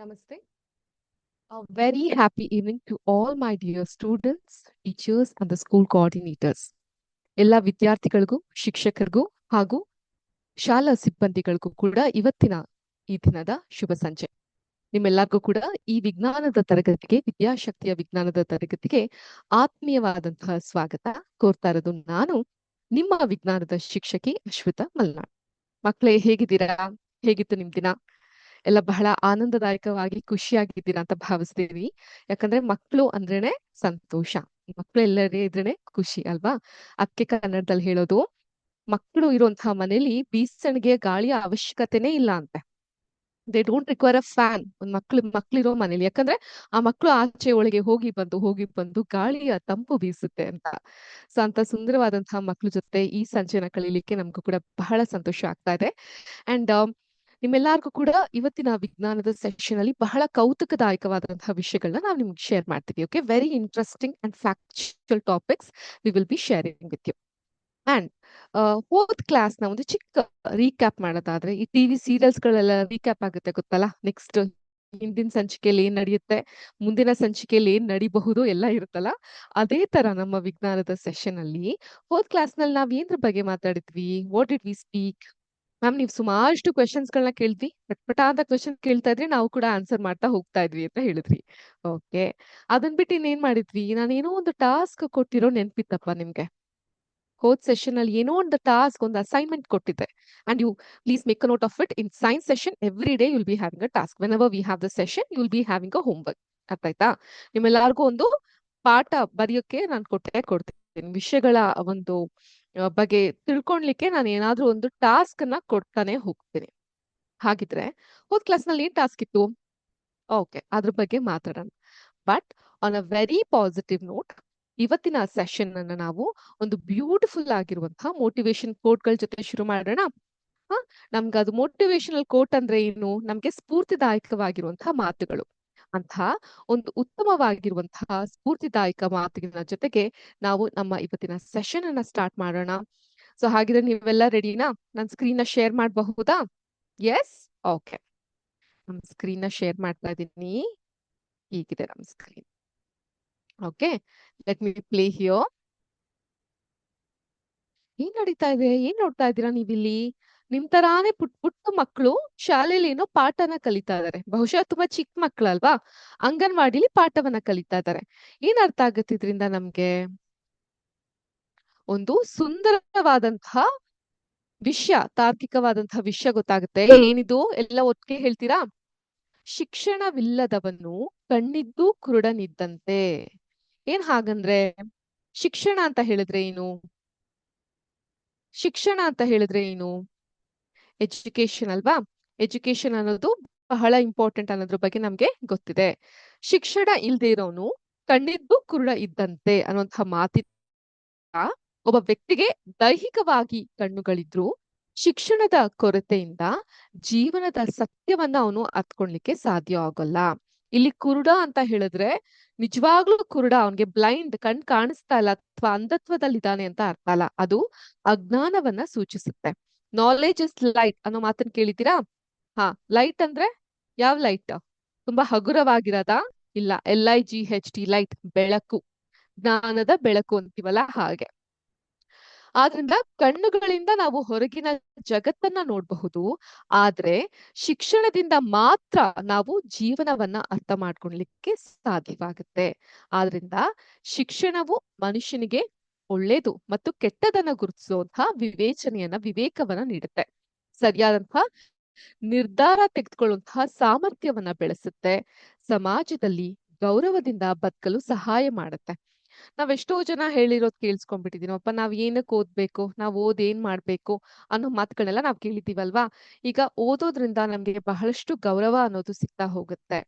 Namaste. A very happy evening to all my dear students, teachers and the school coordinators. ಎಲ್ಲ ವಿದ್ಯಾರ್ಥಿಗಳಿಗೂ, ಶಿಕ್ಷಕರಿಗೂ ಹಾಗೂ ಶಾಲಾ ಸಿಬ್ಬಂದಿಗಳಿಗೂ ಕೂಡ ಇವತ್ತಿನ ಈ ದಿನದ ಶುಭ ಸಂಜೆ. ನಿಮ್ಮೆಲ್ಲರಿಗೂ ಕೂಡ ಈ ವಿಜ್ಞಾನದ ತರಗತಿಗೆ, ವಿದ್ಯಾಶಕ್ತಿಯ ವಿಜ್ಞಾನದ ತರಗತಿಗೆ ಆತ್ಮೀಯವಾದಂತಹ ಸ್ವಾಗತ ಕೋರ್ತಾ ಇರೋದು ನಾನು, ನಿಮ್ಮ ವಿಜ್ಞಾನದ ಶಿಕ್ಷಕಿ ಅಶ್ವಿತಾ ಮಲ್ನಾಡ್. ಮಕ್ಕಳೇ, ಹೇಗಿದ್ದೀರಾ? ಹೇಗಿತ್ತು ನಿಮ್ ದಿನ? ಎಲ್ಲ ಬಹಳ ಆನಂದದಾಯಕವಾಗಿ ಖುಷಿಯಾಗಿದ್ದೀರಾ ಅಂತ ಭಾವಿಸ್ತೀವಿ. ಯಾಕಂದ್ರೆ ಮಕ್ಕಳು ಅಂದ್ರೇನೆ ಸಂತೋಷ, ಮಕ್ಕಳು ಎಲ್ಲರೇ ಇದ್ರೇನೆ ಖುಷಿ ಅಲ್ವಾ? ಅದಕ್ಕೆ ಕನ್ನಡದಲ್ಲಿ ಹೇಳೋದು, ಮಕ್ಕಳು ಇರುವಂತಹ ಮನೇಲಿ ಬೀಸಣಿಗೆ ಗಾಳಿಯ ಅವಶ್ಯಕತೆನೇ ಇಲ್ಲ ಅಂತೆ. They don't require a fan. ಒಂದ್ ಮಕ್ಳಿರೋ ಮನೇಲಿ, ಯಾಕಂದ್ರೆ ಆ ಮಕ್ಕಳು ಆಚೆ ಒಳಗೆ ಹೋಗಿ ಬಂದು ಗಾಳಿಯ ತಂಪು ಬೀಸುತ್ತೆ ಅಂತ. ಸೊ ಅಂತ ಸುಂದರವಾದಂತಹ ಮಕ್ಳ ಜೊತೆ ಈ ಸಂಜೆನ ಕಳೀಲಿಕ್ಕೆ ನಮ್ಗೂ ಕೂಡ ಬಹಳ ಸಂತೋಷ ಆಗ್ತಾ ಇದೆ. ಅಂಡ್ ನಿಮ್ಮೆಲ್ಲರಿಗೂ ಕೂಡ ಇವತ್ತಿನ ವಿಜ್ಞಾನದ ಸೆಷನ್ ಅಲ್ಲಿ ಬಹಳ ಕೌತುಕದಾಯಕವಾದಂತಹ ವಿಷಯಗಳನ್ನ ನಾವು ನಿಮ್ಗೆ ಶೇರ್ ಮಾಡ್ತೀವಿ. Okay, very interesting and factual topics we will be sharing with you. And fourth class ನ ಒಂದು ಚಿಕ್ಕ ರೀಕ್ಯಾಪ್ ಮಾಡೋದಾದ್ರೆ, ಈ ಟಿವಿ ಸೀರಿಯಲ್ಸ್ ಗಳೆಲ್ಲ ರೀಕ್ಯಾಪ್ ಆಗುತ್ತೆ ಗೊತ್ತಲ್ಲ. ನೆಕ್ಸ್ಟ್ ಹಿಂದಿನ ಸಂಚಿಕೆಯಲ್ಲಿ ಏನ್ ನಡೆಯುತ್ತೆ, ಮುಂದಿನ ಸಂಚಿಕೆಯಲ್ಲಿ ಏನ್ ನಡಿಬಹುದು ಎಲ್ಲ ಇರುತ್ತಲ್ಲ. ಅದೇ ತರ ನಮ್ಮ ವಿಜ್ಞಾನದ ಸೆಷನ್ ಅಲ್ಲಿ ಫೋರ್ತ್ ಕ್ಲಾಸ್ ನಲ್ಲಿ ನಾವ್ ಏನ್ರ ಬಗ್ಗೆ ಮಾತಾಡಿದ್ವಿ, what did we speak? Ma'am, ನೀವು ಸುಮಾರಷ್ಟು ಕ್ವೆಶನ್ಸ್ ಗಳನ್ನ ಕೇಳಿದ್ವಿ, ಪಟ್ ಅಂತ ಕ್ವೆಶನ್ ಕೇಳ್ತಾ ಇದ್ರಿ, ನಾವು ಕೂಡ ಆನ್ಸರ್ ಮಾಡ್ತಾ ಹೋಗ್ತಾ ಇದ್ವಿ ಅಂತ ಹೇಳಿದ್ವಿ. ಓಕೆ, ಅದನ್ ಬಿಟ್ಟು ಇನ್ನೇನ್ ಮಾಡಿದ್ವಿ, ನಾನೇನೋ ಒಂದು ಟಾಸ್ಕ್ ಕೊಟ್ಟಿರೋ ನೆನ್ಪಿತ್ತಪ್ಪ ನಿಮ್ಗೆ. ಹೋದ್ ಸೆಷನ್ ಅಲ್ಲಿ ಏನೋ ಒಂದು ಟಾಸ್ಕ್, ಒಂದು ಅಸೈನ್ಮೆಂಟ್ ಕೊಟ್ಟಿದ್ದೆ. And you please make a note of it. In science session every day you'll be having a task. Whenever we have the session you'll be having a homework. ಅರ್ಥ ಆಯ್ತಾ? ನಿಮ್ಮೆಲ್ಲರಿಗೂ ಒಂದು ಪಾಠ ಬರೆಯೋಕೆ ನಾನು ಕೊಡ್ತೀನಿ. ವಿಷಯಗಳ ಒಂದು ಬಗ್ಗೆ ತಿಳ್ಕೊಳ್ಲಿಕ್ಕೆ ನಾನು ಏನಾದ್ರೂ ಒಂದು ಟಾಸ್ಕ್ ಅನ್ನ ಕೊಡ್ತಾನೆ ಹೋಗ್ತೀನಿ. ಹಾಗಿದ್ರೆ ಹೋದ್ ಕ್ಲಾಸ್ ನಲ್ಲಿ ಏನ್ ಟಾಸ್ಕ್ ಇತ್ತು? ಓಕೆ, ಅದ್ರ ಬಗ್ಗೆ ಮಾತಾಡೋಣ. But on a very positive note, ಇವತ್ತಿನ ಸೆಷನ್ ಅನ್ನ ನಾವು ಒಂದು ಬ್ಯೂಟಿಫುಲ್ ಆಗಿರುವಂತಹ ಮೋಟಿವೇಶನ್ ಕೋಟ್ ಗಳ ಜೊತೆ ಶುರು ಮಾಡೋಣ. ನಮ್ಗೆ ಅದು ಮೋಟಿವೇಶನಲ್ ಕೋಟ್ ಅಂದ್ರೆ ಏನು? ನಮ್ಗೆ ಸ್ಫೂರ್ತಿದಾಯಕವಾಗಿರುವಂತಹ ಮಾತುಗಳು. ಅಂತಹ ಒಂದು ಉತ್ತಮವಾಗಿರುವಂತಹ ಸ್ಫೂರ್ತಿದಾಯಕ ಮಾತಿನ ಜೊತೆಗೆ ನಾವು ನಮ್ಮ ಇವತ್ತಿನ ಸೆಷನ್ ಅನ್ನ ಸ್ಟಾರ್ಟ್ ಮಾಡೋಣ. ಸೊ ಹಾಗಿದ್ರೆ ನೀವೆಲ್ಲ ರೆಡಿನಾ? ನನ್ನ ಸ್ಕ್ರೀನ್ ನ ಶೇರ್ ಮಾಡಬಹುದಾ? Yes, okay. ನಮ್ಮ ಸ್ಕ್ರೀನ್ ನ ಶೇರ್ ಮಾಡ್ತಾ ಇದ್ದೀನಿ. ಹೀಗಿದೆ ನಮ್ಮ screen. Okay, let me play here. ಏನ್ ನಡೀತಾ ಇದೆ? ಏನ್ ನೋಡ್ತಾ ಇದ್ದೀರಾ ನೀವಿಲ್ಲಿ? ನಿಮ್ ತರಾನೇ ಪುಟ್ಟ ಮಕ್ಕಳು ಶಾಲೆಯಲ್ಲಿ ಏನೋ ಪಾಠನ ಕಲಿತಾ ಇದಾರೆ. ಬಹುಶಃ ತುಂಬಾ ಚಿಕ್ಕ ಮಕ್ಕಳಲ್ವಾ? ಅಂಗನವಾಡಿಲಿ ಪಾಠವನ್ನ ಕಲಿತಾ ಇದ್ದಾರೆ. ಏನ್ ಅರ್ಥ ಆಗುತ್ತೆ ಇದರಿಂದ ನಮ್ಗೆ? ಒಂದು ಸುಂದರವಾದಂತಹ ವಿಷಯ, ತಾರ್ಕಿಕವಾದಂತಹ ವಿಷಯ ಗೊತ್ತಾಗುತ್ತೆ. ಏನಿದು? ಎಲ್ಲ ಒಟ್ಟಿಗೆ ಹೇಳ್ತೀರಾ? ಶಿಕ್ಷಣವಿಲ್ಲದವನು ಕಣ್ಣಿದ್ದು ಕುರುಡನಿದ್ದಂತೆ. ಏನ್ ಹಾಗಂದ್ರೆ? ಶಿಕ್ಷಣ ಅಂತ ಹೇಳಿದ್ರೆ ಏನು? ಶಿಕ್ಷಣ ಅಂತ ಹೇಳಿದ್ರೆ ಏನು? ಎಜುಕೇಶನ್ ಅಲ್ವಾ? ಎಜುಕೇಶನ್ ಅನ್ನೋದು ಬಹಳ ಇಂಪಾರ್ಟೆಂಟ್ ಅನ್ನೋದ್ರ ಬಗ್ಗೆ ನಮ್ಗೆ ಗೊತ್ತಿದೆ. ಶಿಕ್ಷಣ ಇಲ್ದೇ ಇರೋನು ಕಣ್ಣಿದ್ದು ಕುರುಡ ಇದ್ದಂತೆ ಅನ್ನುವಂತಹ ಮಾತಿನ ಒಬ್ಬ ವ್ಯಕ್ತಿಗೆ ದೈಹಿಕವಾಗಿ ಕಣ್ಣುಗಳಿದ್ರು ಶಿಕ್ಷಣದ ಕೊರತೆಯಿಂದ ಜೀವನದ ಸತ್ಯವನ್ನ ಅವನು ಅತ್ಕೊಳ್ಲಿಕ್ಕೆ ಸಾಧ್ಯ ಆಗೋಲ್ಲ. ಇಲ್ಲಿ ಕುರುಡ ಅಂತ ಹೇಳಿದ್ರೆ ನಿಜವಾಗ್ಲೂ ಕುರುಡ, ಅವನ್ಗೆ ಬ್ಲೈಂಡ್, ಕಣ್ ಕಾಣಿಸ್ತಾ ಇಲ್ಲ ಅಥವಾ ಅಂಧತ್ವದಲ್ಲಿದ್ದಾನೆ ಅಂತ ಅರ್ಥ ಅಲ್ಲ. ಅದು ಅಜ್ಞಾನವನ್ನ ಸೂಚಿಸುತ್ತೆ. ನಾಲೆಜ್ ಇಸ್ ಲೈಟ್ ಅನ್ನೋ ಮಾತನ್ನ ಕೇಳಿದ್ದೀರಾ? ಹಾ, ಲೈಟ್ ಅಂದ್ರೆ ಯಾವ ಲೈಟ್? ತುಂಬಾ ಹಗುರವಾಗಿರೋದಾ? ಇಲ್ಲ, LIGHT, ಲೈಟ್, ಬೆಳಕು, ಜ್ಞಾನದ ಬೆಳಕು ಅಂತೀವಲ್ಲ ಹಾಗೆ. ಆದ್ರಿಂದ ಕಣ್ಣುಗಳಿಂದ ನಾವು ಹೊರಗಿನ ಜಗತ್ತನ್ನ ನೋಡಬಹುದು, ಆದ್ರೆ ಶಿಕ್ಷಣದಿಂದ ಮಾತ್ರ ನಾವು ಜೀವನವನ್ನ ಅರ್ಥ ಮಾಡ್ಕೊಳ್ಲಿಕ್ಕೆ ಸಾಧ್ಯವಾಗುತ್ತೆ. ಆದ್ರಿಂದ ಶಿಕ್ಷಣವು ಮನುಷ್ಯನಿಗೆ ಒಳ್ಳೇದು ಮತ್ತು ಕೆಟ್ಟದನ್ನ ಗುರುತಿಸುವಂತಹ ವಿವೇಕವನ್ನ ನೀಡುತ್ತೆ. ಸರಿಯಾದಂತಹ ನಿರ್ಧಾರ ತೆಗೆದುಕೊಳ್ಳುವಂತಹ ಸಾಮರ್ಥ್ಯವನ್ನ ಬೆಳೆಸುತ್ತೆ. ಸಮಾಜದಲ್ಲಿ ಗೌರವದಿಂದ ಬದುಕಲು ಸಹಾಯ ಮಾಡುತ್ತೆ. ನಾವೆಷ್ಟೋ ಜನ ಹೇಳಿರೋದ್ ಕೇಳಿಸ್ಕೊಂಡ್ಬಿಟ್ಟಿದೀನಪ್ಪ, ನಾವ್ ಏನಕ್ಕೆ ಓದ್ಬೇಕು, ನಾವ್ ಏನ್ ಮಾಡ್ಬೇಕು ಅನ್ನೋ ಮಾತುಗಳನ್ನೆಲ್ಲ ನಾವ್ ಕೇಳಿದೀವಲ್ವಾ. ಈಗ ಓದೋದ್ರಿಂದ ನಮ್ಗೆ ಬಹಳಷ್ಟು ಗೌರವ ಅನ್ನೋದು ಸಿಗ್ತಾ ಹೋಗುತ್ತೆ.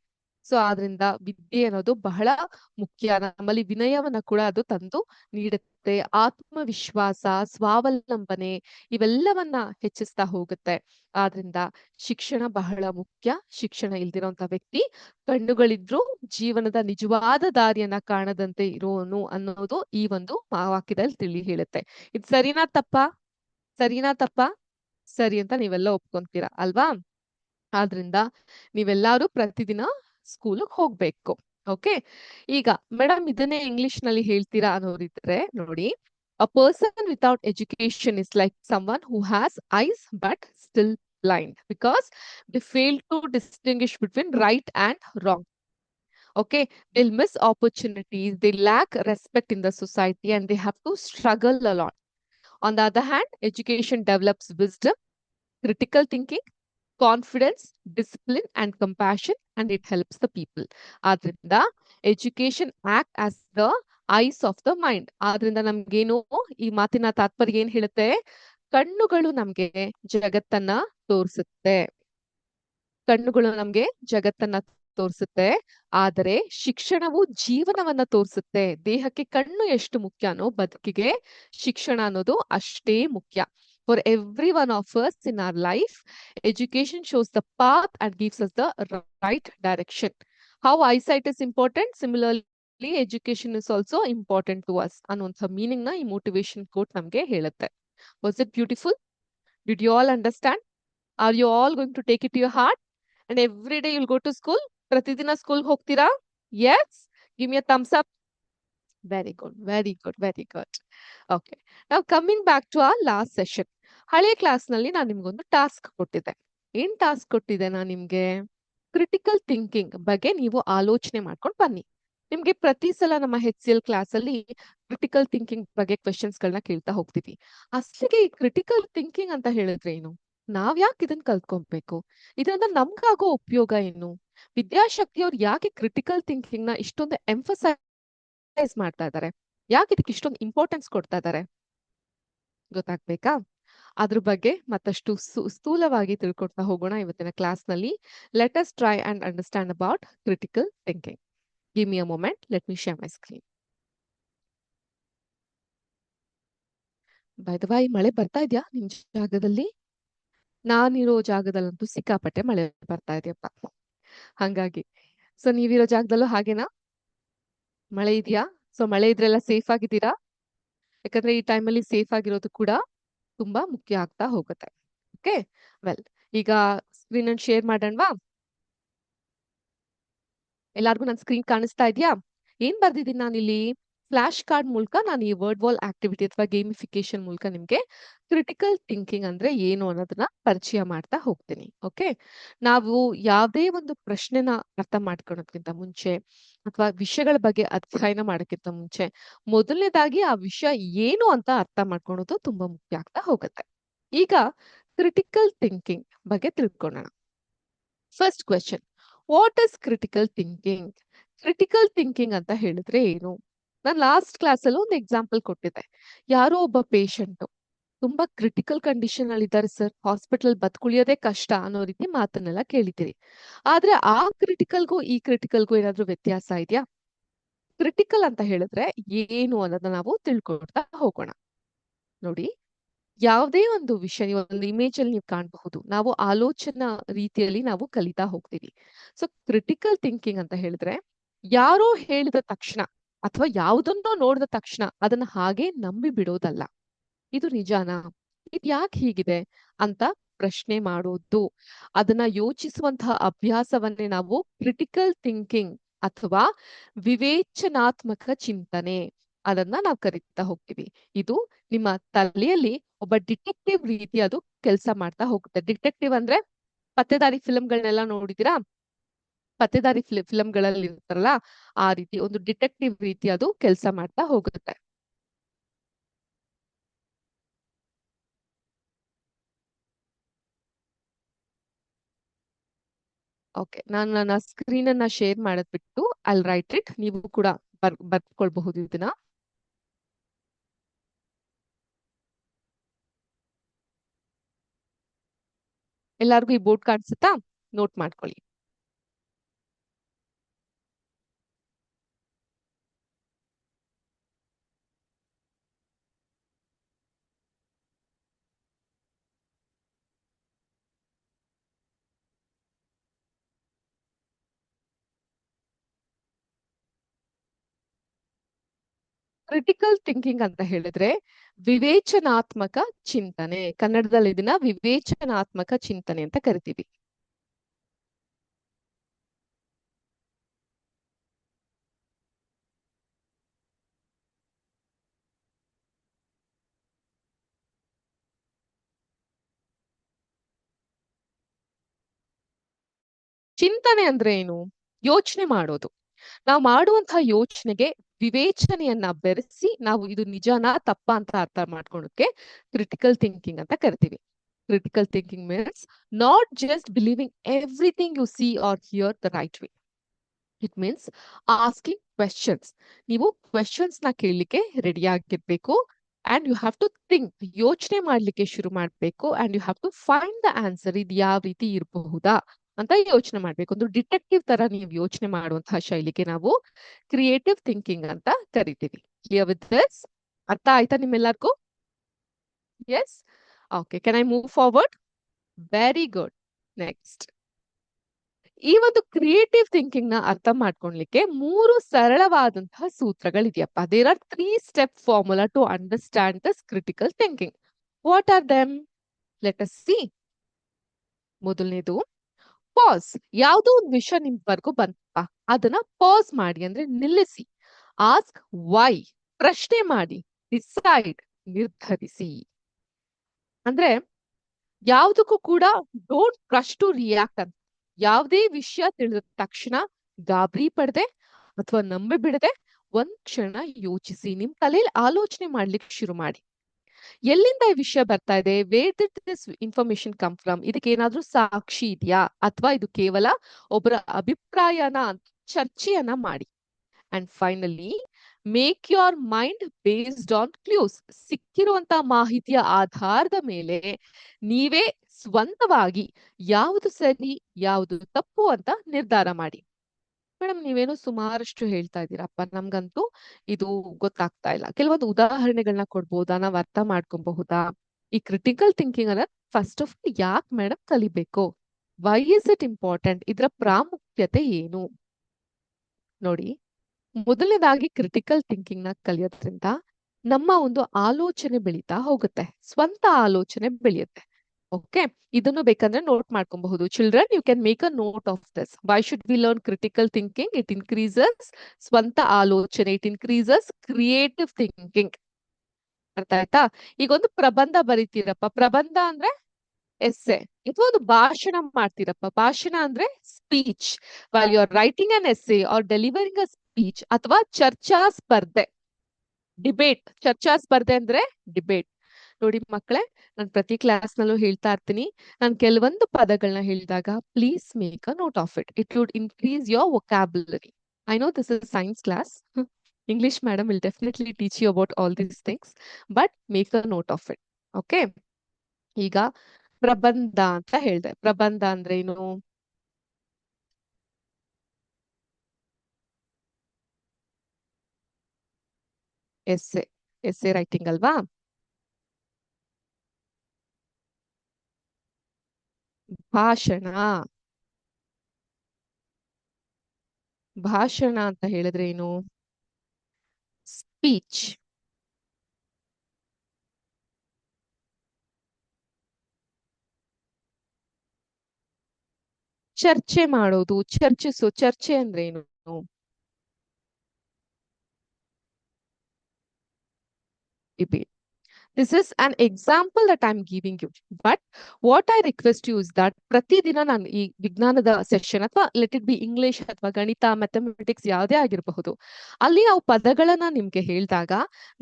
ಸೊ ಆದ್ರಿಂದ ವಿದ್ಯೆ ಅನ್ನೋದು ಬಹಳ ಮುಖ್ಯ. ನಮ್ಮಲ್ಲಿ ವಿನಯವನ್ನ ಕೂಡ ಅದು ತಂದು ನೀಡುತ್ತೆ. ಆತ್ಮವಿಶ್ವಾಸ, ಸ್ವಾವಲಂಬನೆ ಇವೆಲ್ಲವನ್ನ ಹೆಚ್ಚಿಸ್ತಾ ಹೋಗುತ್ತೆ. ಆದ್ರಿಂದ ಶಿಕ್ಷಣ ಬಹಳ ಮುಖ್ಯ. ಶಿಕ್ಷಣ ಇಲ್ದಿರೋಂತ ವ್ಯಕ್ತಿ ಕಣ್ಣುಗಳಿದ್ರು ಜೀವನದ ನಿಜವಾದ ದಾರಿಯನ್ನ ಕಾಣದಂತೆ ಇರೋನು ಅನ್ನೋದು ಈ ಒಂದು ವಾಕ್ಯದಲ್ಲಿ ತಿಳಿ ಹೇಳುತ್ತೆ. ಇದು ಸರಿನಾ ತಪ್ಪಾ? ಸರಿನಾ ತಪ್ಪಾ? ಸರಿ ಅಂತ ನೀವೆಲ್ಲ ಒಪ್ಕೊಂತೀರಾ ಅಲ್ವಾ? ಆದ್ರಿಂದ ನೀವೆಲ್ಲರೂ ಪ್ರತಿದಿನ ಸ್ಕೂಲಿಗೆ ಹೋಗ್ಬೇಕು. ಓಕೆ, ಈಗ ಮೇಡಮ್ ಇದನ್ನೇ ಇಂಗ್ಲಿಷ್ ನಲ್ಲಿ ಹೇಳ್ತೀರಾ ಅನ್ನೋರಿದ್ರೆ ನೋಡಿ, a person without education is like someone who has ice but still blind because they fail to distinguish between right and wrong. Okay, they'll miss opportunities, they lack respect in the society, and they have to struggle a lot. On the other hand, education develops wisdom, critical thinking, confidence, discipline and compassion and it helps the people. ಆದ್ರಿಂದ education act as the eyes of the mind. ಆದ್ರಿಂದ ನಮ್ಗೇನು ಈ ಮಾತಿನ ತಾತ್ಪರ್ಯ ಏನ್ ಹೇಳುತ್ತೆ? ಕಣ್ಣುಗಳು ನಮ್ಗೆ ಜಗತ್ತನ್ನ ತೋರಿಸುತ್ತೆ. ಕಣ್ಣುಗಳು ನಮ್ಗೆ ಜಗತ್ತನ್ನ ತೋರಿಸುತ್ತೆ, ಆದರೆ ಶಿಕ್ಷಣವು ಜೀವನವನ್ನ ತೋರಿಸುತ್ತೆ. ದೇಹಕ್ಕೆ ಕಣ್ಣು ಎಷ್ಟು ಮುಖ್ಯನೋ ಬದುಕಿಗೆ ಶಿಕ್ಷಣ ಅನ್ನೋದು ಅಷ್ಟೇ ಮುಖ್ಯ. For every one of us in our life, education shows the path and gives us the right direction. How eyesight is important, similarly education is also important to us. ಅನ್ನುವಂಥ ಮೀನಿಂಗ್ ನ ಈ ಮೋಟಿವೇಶನ್ ಕೋಟ್ ನಮ್ಗೆ ಹೇಳುತ್ತೆ. Was it beautiful? Did you all understand? Are you all going to take it to your heart? And every day you'll go to school? ಪ್ರತಿದಿನ school ಹೋಗ್ತೀರಾ? Yes? Give me a thumbs up. Very good, very good, very good. Okay. Now coming back to our last session. ಹಳೆ class ನಲ್ಲಿ ನಾನು ನಿಮ್ಗೊಂದು task ಕೊಟ್ಟಿದ್ದೆ. ಏನ್ task ಕೊಟ್ಟಿದ್ದೆ ನಾನು ನಿಮ್ಗೆ? ಕ್ರಿಟಿಕಲ್ ಥಿಂಕಿಂಗ್ ಬಗ್ಗೆ ನೀವು ಆಲೋಚನೆ ಮಾಡ್ಕೊಂಡು ಬನ್ನಿ. ನಿಮ್ಗೆ ಪ್ರತಿ ಸಲ ನಮ್ಮ HCL ಕ್ಲಾಸ್ ಅಲ್ಲಿ ಕ್ರಿಟಿಕಲ್ ಥಿಂಕಿಂಗ್ ಬಗ್ಗೆ ಕ್ವೆಶನ್ಸ್ ಗಳನ್ನ ಕೇಳ್ತಾ ಹೋಗ್ತೀವಿ. ಅಸಲಿಗೆ ಈ ಕ್ರಿಟಿಕಲ್ ಥಿಂಕಿಂಗ್ ಅಂತ ಹೇಳಿದ್ರೆ ಏನು? ನಾವ್ ಯಾಕೆ ಇದನ್ನ ಕಲ್ತ್ಕೊಬೇಕು? ಇದರಿಂದ ನಮ್ಗಾಗೋ ಉಪಯೋಗ ಏನು? ವಿದ್ಯಾಶಕ್ತಿಯವ್ರು ಯಾಕೆ ಕ್ರಿಟಿಕಲ್ ಥಿಂಕಿಂಗ್ ನ ಇಷ್ಟೊಂದು ಎಂಫಸೈಸ್ ಮಾಡ್ತಾ ಇದ್ದಾರೆ? ಯಾಕೆ ಇದಕ್ಕೆ ಇಷ್ಟೊಂದು ಇಂಪಾರ್ಟೆನ್ಸ್ ಕೊಡ್ತಾ ಇದ್ದಾರೆ? ಗೊತ್ತಾಗ್ಬೇಕಾ? ಅದ್ರ ಬಗ್ಗೆ ಮತ್ತಷ್ಟು ಸ್ಥೂಲವಾಗಿ ತಿಳ್ಕೊಡ್ತಾ ಹೋಗೋಣ ಇವತ್ತಿನ ಕ್ಲಾಸ್ ನಲ್ಲಿ. Let us try and understand about critical thinking. Give me a moment, let me share my screen. By the way, ಮಳೆ ಬರ್ತಾ ಇದೆಯಾ ನಿಮ್ ಜಾಗದಲ್ಲಿ? ನಾನಿರೋ ಜಾಗದಲ್ಲಂತೂ ಸಿಕ್ಕಾಪಟ್ಟೆ ಮಳೆ ಬರ್ತಾ ಇದೆಯಪ್ಪ. ಹಂಗಾಗಿ ಸೊ ನೀವಿರೋ ಜಾಗದಲ್ಲೂ ಹಾಗೇನಾ? ಮಳೆ ಇದೆಯಾ? ಸೊ ಮಳೆ ಇದ್ರೆಲ್ಲ ಸೇಫ್ ಆಗಿದ್ದೀರಾ? ಯಾಕಂದ್ರೆ ಈ ಟೈಮಲ್ಲಿ ಸೇಫ್ ಆಗಿರೋದು ಕೂಡ ತುಂಬಾ ಮುಖ್ಯ ಆಗ್ತಾ ಹೋಗುತ್ತೆ. ಓಕೆ, ವೆಲ್, ಈಗ ಸ್ಕ್ರೀನ್ ಅನ್ನು ಶೇರ್ ಮಾಡೋಣವಾ? ಎಲ್ಲಾರ್ಗು ನನ್ನ ಸ್ಕ್ರೀನ್ ಕಾಣಿಸ್ತಾ ಇದೆಯಾ? ಏನ್ ಬರ್ದಿದ್ದೀನಿ ನಾನಿಲ್ಲಿ? ಫ್ಲಾಶ್ ಕಾರ್ಡ್ ಮೂಲಕ ನಾನು ಈ ವರ್ಡ್ ವಾಲ್ ಆಕ್ಟಿವಿಟಿ ಅಥವಾ ಗೇಮಿಫಿಕೇಶನ್ ಮೂಲಕ ನಿಮ್ಗೆ ಕ್ರಿಟಿಕಲ್ ಥಿಂಕಿಂಗ್ ಅಂದ್ರೆ ಏನು ಅನ್ನೋದನ್ನ ಪರಿಚಯ ಮಾಡ್ತಾ ಹೋಗ್ತೀನಿ. ಓಕೆ, ನಾವು ಯಾವುದೇ ಒಂದು ಪ್ರಶ್ನೆನ ಅರ್ಥ ಮಾಡ್ಕೊಳ್ಳೋದ್ಕಿಂತ ಮುಂಚೆ ಅಥವಾ ವಿಷಯಗಳ ಬಗ್ಗೆ ಅಧ್ಯಯನ ಮಾಡೋಕ್ಕಿಂತ ಮುಂಚೆ ಮೊದಲನೇದಾಗಿ ಆ ವಿಷಯ ಏನು ಅಂತ ಅರ್ಥ ಮಾಡ್ಕೊಳ್ಳೋದು ತುಂಬಾ ಮುಖ್ಯ ಆಗ್ತಾ ಹೋಗುತ್ತೆ. ಈಗ ಕ್ರಿಟಿಕಲ್ ಥಿಂಕಿಂಗ್ ಬಗ್ಗೆ ತಿಳ್ಕೊಳ್ಳೋಣ. First question, what is critical thinking? Critical thinking ಅಂತ ಹೇಳಿದ್ರೆ ಏನು? ನಾನು ಲಾಸ್ಟ್ ಕ್ಲಾಸ್ ಅಲ್ಲಿ ಒಂದು ಎಕ್ಸಾಂಪಲ್ ಕೊಟ್ಟಿದ್ದೆ. ಯಾರೋ ಒಬ್ಬ ಪೇಷಂಟ್ ತುಂಬಾ ಕ್ರಿಟಿಕಲ್ ಕಂಡೀಷನ್ ಅಲ್ಲಿ ಇದ್ದಾರೆ ಸರ್, ಹಾಸ್ಪಿಟಲ್ ಬದುಕುಳಿಯೋದೇ ಕಷ್ಟ ಅನ್ನೋ ರೀತಿ ಮಾತನ್ನೆಲ್ಲ ಕೇಳಿದ್ದೀರಿ. ಆದ್ರೆ ಆ ಕ್ರಿಟಿಕಲ್ಗೂ ಈ ಕ್ರಿಟಿಕಲ್ಗೂ ಏನಾದ್ರೂ ವ್ಯತ್ಯಾಸ ಇದೆಯಾ? ಕ್ರಿಟಿಕಲ್ ಅಂತ ಹೇಳಿದ್ರೆ ಏನು ಅನ್ನೋದನ್ನ ನಾವು ತಿಳ್ಕೊಳ್ತಾ ಹೋಗೋಣ. ನೋಡಿ, ಯಾವುದೇ ಒಂದು ವಿಷಯ ಒಂದು ಇಮೇಜ್ ಅಲ್ಲಿ ನೀವು ಕಾಣಬಹುದು, ನಾವು ಆಲೋಚನಾ ರೀತಿಯಲ್ಲಿ ನಾವು ಕಲಿತಾ ಹೋಗ್ತೀವಿ. ಸೊ ಕ್ರಿಟಿಕಲ್ ಥಿಂಕಿಂಗ್ ಅಂತ ಹೇಳಿದ್ರೆ ಯಾರೋ ಹೇಳಿದ ತಕ್ಷಣ ಅಥವಾ ಯಾವುದನ್ನೋ ನೋಡಿದ ತಕ್ಷಣ ಅದನ್ನ ಹಾಗೆ ನಂಬಿ ಬಿಡೋದಲ್ಲ. ಇದು ನಿಜಾನಾ? ಇದು ಯಾಕೆ ಹೀಗಿದೆ ಅಂತ ಪ್ರಶ್ನೆ ಮಾಡೋದು, ಅದನ್ನ ಯೋಚಿಸುವಂತಹ ಅಭ್ಯಾಸವನ್ನೇ ನಾವು ಕ್ರಿಟಿಕಲ್ ಥಿಂಕಿಂಗ್ ಅಥವಾ ವಿವೇಚನಾತ್ಮಕ ಚಿಂತನೆ ಅದನ್ನ ನಾವು ಕರಿತಾ ಹೋಗ್ತೀವಿ. ಇದು ನಿಮ್ಮ ತಲೆಯಲ್ಲಿ ಒಬ್ಬ ಡಿಟೆಕ್ಟಿವ್ ರೀತಿ ಅದು ಕೆಲಸ ಮಾಡ್ತಾ ಹೋಗುತ್ತೆ. ಡಿಟೆಕ್ಟಿವ್ ಅಂದ್ರೆ ಪತ್ತೆದಾರಿ ಫಿಲ್ಮ್ಗಳನ್ನೆಲ್ಲ ನೋಡಿದೀರಾ? ಪತ್ತೆದಾರಿ ಫಿಲ್ಮ್ಗಳಲ್ಲಿ ಇರ್ತಾರಲ್ಲ, ಆ ರೀತಿ ಒಂದು ಡಿಟೆಕ್ಟಿವ್ ರೀತಿ ಅದು ಕೆಲಸ ಮಾಡ್ತಾ ಹೋಗುತ್ತೆ. ಓಕೆ, ನಾನು ನನ್ನ ಸ್ಕ್ರೀನ್ ಅನ್ನ ಶೇರ್ ಮಾಡದ್ಬಿಟ್ಟು ಐಲ್ ರೈಟ್ ಇಟ್. ನೀವು ಕೂಡ ಬರ್ಕೊಳ್ಬಹುದು ಇದನ್ನ. ಎಲ್ಲಾರ್ಗು ಈ ಬೋರ್ಡ್ ಕಾಣಿಸುತ್ತಾ? ನೋಟ್ ಮಾಡ್ಕೊಳ್ಳಿ. ಕ್ರಿಟಿಕಲ್ ಥಿಂಕಿಂಗ್ ಅಂತ ಹೇಳಿದ್ರೆ ವಿವೇಚನಾತ್ಮಕ ಚಿಂತನೆ. ಕನ್ನಡದಲ್ಲಿ ಇದನ್ನ ವಿವೇಚನಾತ್ಮಕ ಚಿಂತನೆ ಅಂತ ಕರಿತೀವಿ. ಚಿಂತನೆ ಅಂದ್ರೆ ಏನು? ಯೋಚನೆ ಮಾಡೋದು. ನಾವು ಮಾಡುವಂತಹ ಯೋಚನೆಗೆ ವಿವೇಚನೆಯನ್ನ ಬೆರೆಸಿ ನಾವು ಇದು ನಿಜನಾ ತಪ್ಪಾ ಅಂತ ಅರ್ಥ ಮಾಡ್ಕೊಳಕ್ಕೆ ಕ್ರಿಟಿಕಲ್ ಥಿಂಕಿಂಗ್ ಅಂತ ಕರಿತೀವಿ. Critical thinking means not just believing everything you see or hear the right way. It means asking questions. ನೀವು ಕ್ವೆಶನ್ಸ್ ನ ಕೇಳಲಿಕ್ಕೆ ರೆಡಿ ಆಗಿರ್ಬೇಕು. And you have to think, ಯೋಚನೆ ಮಾಡ್ಲಿಕ್ಕೆ ಶುರು ಮಾಡ್ಬೇಕು. And you have to find the answer, ಇದು ಯಾವ ರೀತಿ ಇರಬಹುದಾ ಅಂತ ಯೋಚನೆ ಮಾಡ್ಬೇಕು. ಒಂದು ಡಿಟೆಕ್ಟಿವ್ ತರ ನೀವು ಯೋಚನೆ ಮಾಡುವಂತಹ ಶೈಲಿಗೆ ನಾವು ಕ್ರಿಯೇಟಿವ್ ಥಿಂಕಿಂಗ್ ಅಂತ ಕರಿತೀವಿ. Clear with this? ಅರ್ಥ ಆಯ್ತಾ ನಿಮ್ಮೆಲ್ಲರಿಗೂ? Yes. Okay, can I move forward? Very good. Next, ಈ ಒಂದು ಕ್ರಿಯೇಟಿವ್ ಥಿಂಕಿಂಗ್ ನ ಅರ್ಥ ಮಾಡ್ಕೊಳ್ಲಿಕ್ಕೆ 3 ಸರಳವಾದಂತಹ ಸೂತ್ರಗಳಿದೆಯಪ್ಪ. There are 3 step formula to understand this critical thinking. What are them? Let us see. ಮೊದಲನೇದು ಪಾಸ್. ಯಾವುದೋ ಒಂದು ವಿಷಯ ನಿಮ್ವರೆಗೂ ಬಂತಪ್ಪ, ಅದನ್ನ ಪಾಸ್ ಮಾಡಿ ಅಂದ್ರೆ ನಿಲ್ಲಿಸಿ. ಆಸ್ಕ್ ವೈ, ಪ್ರಶ್ನೆ ಮಾಡಿ. ಡಿಸೈಡ್, ನಿರ್ಧರಿಸಿ. ಅಂದ್ರೆ ಯಾವುದಕ್ಕೂ ಕೂಡ ಡೋಂಟ್ ರಶ್ ಟು ರಿಯಾಕ್ಟ್ ಅಂತ. ಯಾವುದೇ ವಿಷಯ ತಿಳಿದ ತಕ್ಷಣ ಗಾಬರಿ ಪಡದೆ ಅಥವಾ ನಂಬಿ ಬಿಡದೆ ಒಂದ್ ಕ್ಷಣ ಯೋಚಿಸಿ, ನಿಮ್ ತಲೆಯಲ್ಲಿ ಆಲೋಚನೆ ಮಾಡ್ಲಿಕ್ಕೆ ಶುರು ಮಾಡಿ. ಎಲ್ಲಿಂದ ಈ ವಿಷಯ ಬರ್ತಾ ಇದೆ? Where did this information come from? ಇದಕ್ಕೆ ಏನಾದ್ರೂ ಸಾಕ್ಷಿ ಇದೆಯಾ ಅಥವಾ ಇದು ಕೇವಲ ಒಬ್ಬರ ಅಭಿಪ್ರಾಯನ ಅಂತ ಚರ್ಚೆಯನ್ನ ಮಾಡಿ. And finally make your mind based on clues. ಸಿಕ್ಕಿರುವಂತ ಮಾಹಿತಿಯ ಆಧಾರದ ಮೇಲೆ ನೀವೇ ಸ್ವಂತವಾಗಿ ಯಾವುದು ಸರಿ ಯಾವುದು ತಪ್ಪು ಅಂತ ನಿರ್ಧಾರ ಮಾಡಿ. ಮೇಡಮ್, ನೀವೇನೋ ಸುಮಾರಷ್ಟು ಹೇಳ್ತಾ ಇದ್ದೀರಪ್ಪ, ನಮ್ಗಂತೂ ಇದು ಗೊತ್ತಾಗ್ತಾ ಇಲ್ಲ. ಕೆಲವೊಂದು ಉದಾಹರಣೆಗಳನ್ನ ಕೊಡ್ಬೋದಾ? ನಾವ್ ಅರ್ಥ ಮಾಡ್ಕೊಬಹುದಾ? ಈ ಕ್ರಿಟಿಕಲ್ ಥಿಂಕಿಂಗ್ ಅನ್ನ ಫಸ್ಟ್ ಆಫ್ ಆಲ್ ಯಾಕೆ ಮೇಡಮ್ ಕಲಿಬೇಕು? Why is it important? ಇದರ ಪ್ರಾಮುಖ್ಯತೆ ಏನು? ನೋಡಿ, ಮೊದಲನೇದಾಗಿ ಕ್ರಿಟಿಕಲ್ ಥಿಂಕಿಂಗ್ ನ ಕಲಿಯೋದ್ರಿಂದ ನಮ್ಮ ಒಂದು ಆಲೋಚನೆ ಬೆಳೀತಾ ಹೋಗುತ್ತೆ, ಸ್ವಂತ ಆಲೋಚನೆ ಬೆಳೆಯುತ್ತೆ. ಓಕೆ, ಇದನ್ನು ಬೇಕಂದ್ರೆ ನೋಟ್ ಮಾಡ್ಕೊಬಹುದು. Children, you can make a note of this. Why should we learn critical thinking? It increases ಸ್ವಂತ ಆಲೋಚನೆ, ಇಟ್ ಇನ್ಕ್ರೀಸಸ್ ಕ್ರಿಯೇಟಿವ್ ಥಿಂಕಿಂಗ್. ಅರ್ಥ ಆಯ್ತಾ? ಈಗ ಒಂದು ಪ್ರಬಂಧ ಬರೀತೀರಪ್ಪ, ಪ್ರಬಂಧ ಅಂದ್ರೆ ಎಸ್ಸೆ. ಅಥವಾ ಒಂದು ಭಾಷಣ ಮಾಡ್ತೀರಪ್ಪ, ಭಾಷಣ ಅಂದ್ರೆ speech. While you are writing an essay or delivering a speech, ಅಥವಾ ಚರ್ಚಾ ಸ್ಪರ್ಧೆ, ಡಿಬೇಟ್. ಚರ್ಚಾ ಸ್ಪರ್ಧೆ ಅಂದ್ರೆ ಡಿಬೇಟ್. ನೋಡಿ ಮಕ್ಕಳೇ, ನಾನು ಪ್ರತಿ ಕ್ಲಾಸ್ ನಲ್ಲೂ ಹೇಳ್ತಾ ಇರ್ತೀನಿ, ನಾನು ಕೆಲವೊಂದು ಪದಗಳನ್ನ ಹೇಳಿದಾಗ please make a note of it. It would increase your vocabulary. I know this is science class. English madam will definitely teach you about all these things, but make a note of it. Okay, ಈಗ ಪ್ರಬಂಧ ಅಂತ ಹೇಳ್ದೆ. ಪ್ರಬಂಧ ಅಂದ್ರೆ ಏನು? Essay. Essay writing ಅಲ್ವಾ? ಭಾಷಣ. ಭಾಷಣ ಅಂತ ಹೇಳಿದ್ರೆ ಏನು? ಸ್ಪೀಚ್. ಚರ್ಚೆ ಮಾಡೋದು, ಚರ್ಚಿಸು. ಚರ್ಚೆ ಅಂದ್ರೆ ಏನು? Debate. This is an example that I'm giving you. But what I request you is that ಪ್ರತಿದಿನ ನಾನು ಈ ವಿಜ್ಞಾನದ ಸೆಷನ್ ಅಥವಾ ಲೆಟ್ ಇಟ್ ಬಿ ಇಂಗ್ಲಿಷ್ ಅಥವಾ ಗಣಿತ, ಮ್ಯಾಥಮೆಟಿಕ್ಸ್ ಯಾವುದೇ ಆಗಿರಬಹುದು, ಅಲ್ಲಿ ನಾವು ಪದಗಳನ್ನ ನಿಮ್ಗೆ ಹೇಳಿದಾಗ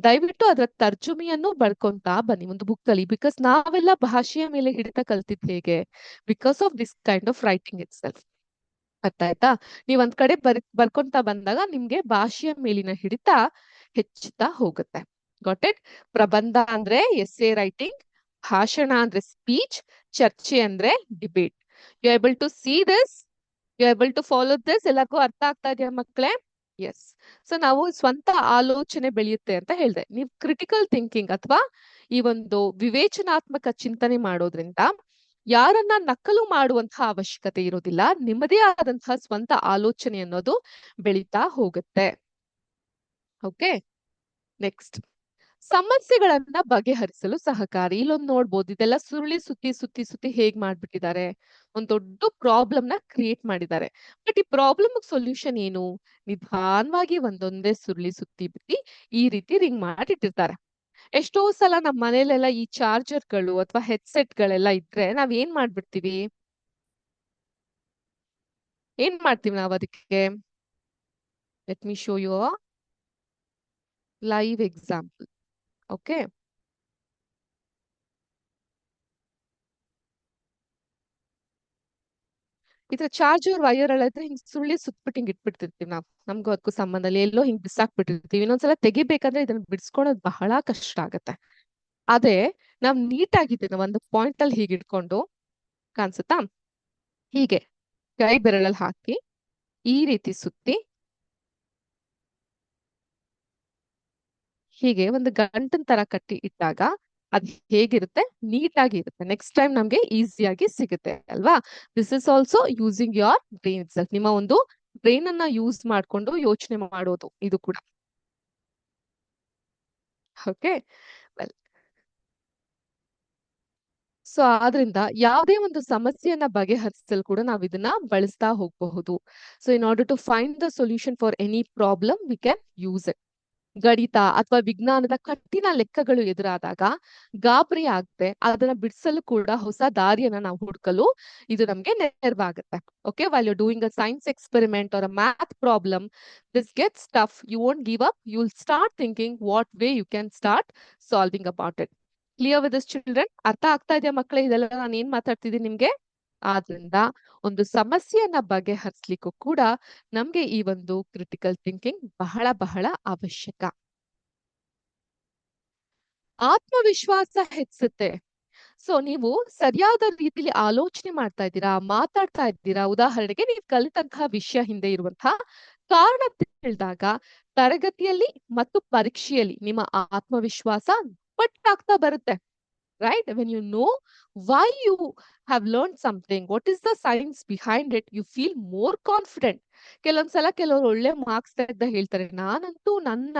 ದಯವಿಟ್ಟು ಅದರ ತರ್ಜುಮೆಯನ್ನು ಬರ್ಕೊಂತಾ ಬನ್ನಿ ಒಂದು ಬುಕ್ ಅಲ್ಲಿ. ಬಿಕಾಸ್ ನಾವೆಲ್ಲ ಭಾಷೆಯ ಮೇಲೆ ಹಿಡಿತ ಕಲ್ತಿದ್ ಹೇಗೆ? Because of this kind of writing it self. ಅರ್ಥ ಆಯ್ತಾ? ನೀವ್ ಒಂದ್ ಕಡೆ ಬರ್ಕೊಂತಾ ಬಂದಾಗ ನಿಮ್ಗೆ ಭಾಷೆಯ ಮೇಲಿನ ಹಿಡಿತ ಹೆಚ್ಚುತ್ತಾ ಹೋಗುತ್ತೆ. Got it? ಪ್ರಬಂಧ ಅಂದ್ರೆ ಎಸ್ಸೆ ರೈಟಿಂಗ್, ಭಾಷಣ ಅಂದ್ರೆ ಸ್ಪೀಚ್, ಚರ್ಚೆ ಅಂದ್ರೆ debate. You able to see this? You able to follow this? ಎಲ್ಲರಿಗೂ ಅರ್ಥ ಆಗ್ತಾ ಇದೆಯಾ ಮಕ್ಕಳೇ? ಎಸ್. ಸೊ ನಾವು ಸ್ವಂತ ಆಲೋಚನೆ ಬೆಳೆಯುತ್ತೆ ಅಂತ ಹೇಳ್ದೆ. ನೀವು ಕ್ರಿಟಿಕಲ್ ಥಿಂಕಿಂಗ್ ಅಥವಾ ಈ ಒಂದು ವಿವೇಚನಾತ್ಮಕ ಚಿಂತನೆ ಮಾಡೋದ್ರಿಂದ ಯಾರನ್ನ ನಕಲು ಮಾಡುವಂತಹ ಅವಶ್ಯಕತೆ ಇರೋದಿಲ್ಲ. ನಿಮ್ಮದೇ ಆದಂತಹ ಸ್ವಂತ ಆಲೋಚನೆ ಅನ್ನೋದು ಬೆಳೀತಾ ಹೋಗುತ್ತೆ. ಓಕೆ, ನೆಕ್ಸ್ಟ್, ಸಮಸ್ಯೆಗಳನ್ನ ಬಗೆಹರಿಸಲು ಸಹಕಾರಿ. ಇಲ್ಲೊಂದು ನೋಡ್ಬೋದು, ಇದೆಲ್ಲ ಸುರುಳಿ ಸುತ್ತಿ ಸುತ್ತಿ ಸುತ್ತಿ ಹೇಗ್ ಮಾಡ್ಬಿಟ್ಟಿದ್ದಾರೆ, ಒಂದ್ ದೊಡ್ಡ ಪ್ರಾಬ್ಲಮ್ ನ ಕ್ರಿಯೇಟ್ ಮಾಡಿದ್ದಾರೆ. ಬಟ್ ಈ ಪ್ರಾಬ್ಲಮ್ ಸೊಲ್ಯೂಷನ್ ಏನು? ನಿಧಾನವಾಗಿ ಒಂದೊಂದೇ ಸುರುಳಿ ಸುತ್ತಿ ಬಿತ್ತಿ ಈ ರೀತಿ ರಿಂಗ್ ಮಾಡಿಟ್ಟಿರ್ತಾರೆ. ಎಷ್ಟೋ ಸಲ ನಮ್ಮ ಮನೇಲೆಲ್ಲ ಈ ಚಾರ್ಜರ್ಗಳು ಅಥವಾ ಹೆಡ್ಸೆಟ್ ಗಳೆಲ್ಲ ಇದ್ರೆ ನಾವ್ ಏನ್ ಮಾಡ್ಬಿಡ್ತೀವಿ? ಏನ್ ಮಾಡ್ತೀವಿ ನಾವು ಅದಕ್ಕೆ? Let me show you live example. Okay, ಇದ್ರ ಚಾರ್ಜರ್ ವೈರ್ ಅಲ್ಲಿದ್ರೆ ಹಿಂಗ್ ಸುಳ್ಳಿ ಸುತ್ಬಿಟ್ಟು ಹಿಂಗ್ ಇಟ್ಬಿಟ್ಟಿರ್ತೀವಿ ನಾವು. ನಮ್ಗೂ ಅದಕ್ಕೂ ಸಂಬಂಧ ಇಲ್ಲ, ಎಲ್ಲೋ ಹಿಂಗ್ ಬಿಸಾಕ್ಬಿಟ್ಟಿರ್ತೀವಿ. ಇನ್ನೊಂದ್ಸಲ ತೆಗಿಬೇಕಂದ್ರೆ ಇದನ್ನ ಬಿಡಿಸ್ಕೊಳೋದು ಬಹಳ ಕಷ್ಟ ಆಗತ್ತೆ. ಅದೇ ನಾವ್ ನೀಟಾಗಿದ್ದೀನ ಒಂದು ಪಾಯಿಂಟ್ ಅಲ್ಲಿ ಹೀಗೆ ಇಟ್ಕೊಂಡು, ಕಾಣಿಸುತ್ತಾ? ಹೀಗೆ ಕೈ ಬೆರಳಲ್ಲಿ ಹಾಕಿ ಈ ರೀತಿ ಸುತ್ತಿ ಹೀಗೆ ಒಂದು ಗಂಟನ್ ತರ ಕಟ್ಟಿ ಇಟ್ಟಾಗ ಅದ್ ಹೇಗಿರುತ್ತೆ? ನೀಟಾಗಿ ಇರುತ್ತೆ. ನೆಕ್ಸ್ಟ್ ಟೈಮ್ ನಮ್ಗೆ ಈಸಿಯಾಗಿ ಸಿಗುತ್ತೆ ಅಲ್ವಾ? This is also using your brain itself. ನಿಮ್ಮ ಒಂದು ಬ್ರೈನ್ ಅನ್ನ ಯೂಸ್ ಮಾಡ್ಕೊಂಡು ಯೋಚನೆ ಮಾಡೋದು ಇದು ಕೂಡ. ಓಕೆ, ವೆಲ್, ಸೊ ಆದ್ರಿಂದ ಯಾವುದೇ ಒಂದು ಸಮಸ್ಯೆಯನ್ನ ಬಗೆಹರಿಸಲು ಕೂಡ ನಾವು ಇದನ್ನ ಬಳಸ್ತಾ ಹೋಗಬಹುದು. So in order to find the solution for any problem we can use it. ಗಣಿತ ಅಥವಾ ವಿಜ್ಞಾನದ ಕಠಿಣ ಲೆಕ್ಕಗಳು ಎದುರಾದಾಗ ಗಾಬರಿ ಆಗದೆ ಅದನ್ನ ಬಿಡಿಸಲು ಕೂಡ ಹೊಸ ದಾರಿಯನ್ನ ನಾವು ಹುಡುಕಲು ಇದು ನಮ್ಗೆ ನೆರವಾಗುತ್ತೆ. Okay, while you doing a science experiment or a math problem, this gets tough, you won't give up, you will start thinking what way you can start solving about it. Clear with this children? ಅರ್ಥ ಆಗ್ತಾ ಇದೆಯಾ ಮಕ್ಕಳೇ ಇದೆಲ್ಲ ನಾನು ಏನ್ ಮಾತಾಡ್ತಿದ್ದೀನಿ ನಿಮ್ಗೆ? ಆದ್ರಿಂದ ಒಂದು ಸಮಸ್ಯೆಯನ್ನ ಬಗೆಹರಿಸ್ಲಿಕ್ಕೂ ಕೂಡ ನಮ್ಗೆ ಈ ಒಂದು ಕ್ರಿಟಿಕಲ್ ಥಿಂಕಿಂಗ್ ಬಹಳ ಬಹಳ ಅವಶ್ಯಕ. ಆತ್ಮವಿಶ್ವಾಸ ಹೆಚ್ಚುತ್ತೆ. ಸೊ ನೀವು ಸರಿಯಾದ ರೀತಿಯಲ್ಲಿ ಆಲೋಚನೆ ಮಾಡ್ತಾ ಇದ್ದೀರಾ, ಮಾತಾಡ್ತಾ ಇದ್ದೀರಾ. ಉದಾಹರಣೆಗೆ ನೀವು ಕಲಿತಂತಹ ವಿಷಯ ಹಿಂದೆ ಇರುವಂತಹ ಕಾರಣ ತಿಳಿದಾಗ ತರಗತಿಯಲ್ಲಿ ಮತ್ತು ಪರೀಕ್ಷೆಯಲ್ಲಿ ನಿಮ್ಮ ಆತ್ಮವಿಶ್ವಾಸ ಪಟ್ಟಾಗ್ತಾ ಬರುತ್ತೆ. Right? When you know why you have learned something, what is the science behind it, you feel more confident. ಕೆಲವೊಂದ್ಸಲ ಕೆಲವರು ಒಳ್ಳೆ ಮಾರ್ಕ್ಸ್ ತೆಗ್ದ ಹೇಳ್ತಾರೆ, ನಾನಂತೂ ನನ್ನ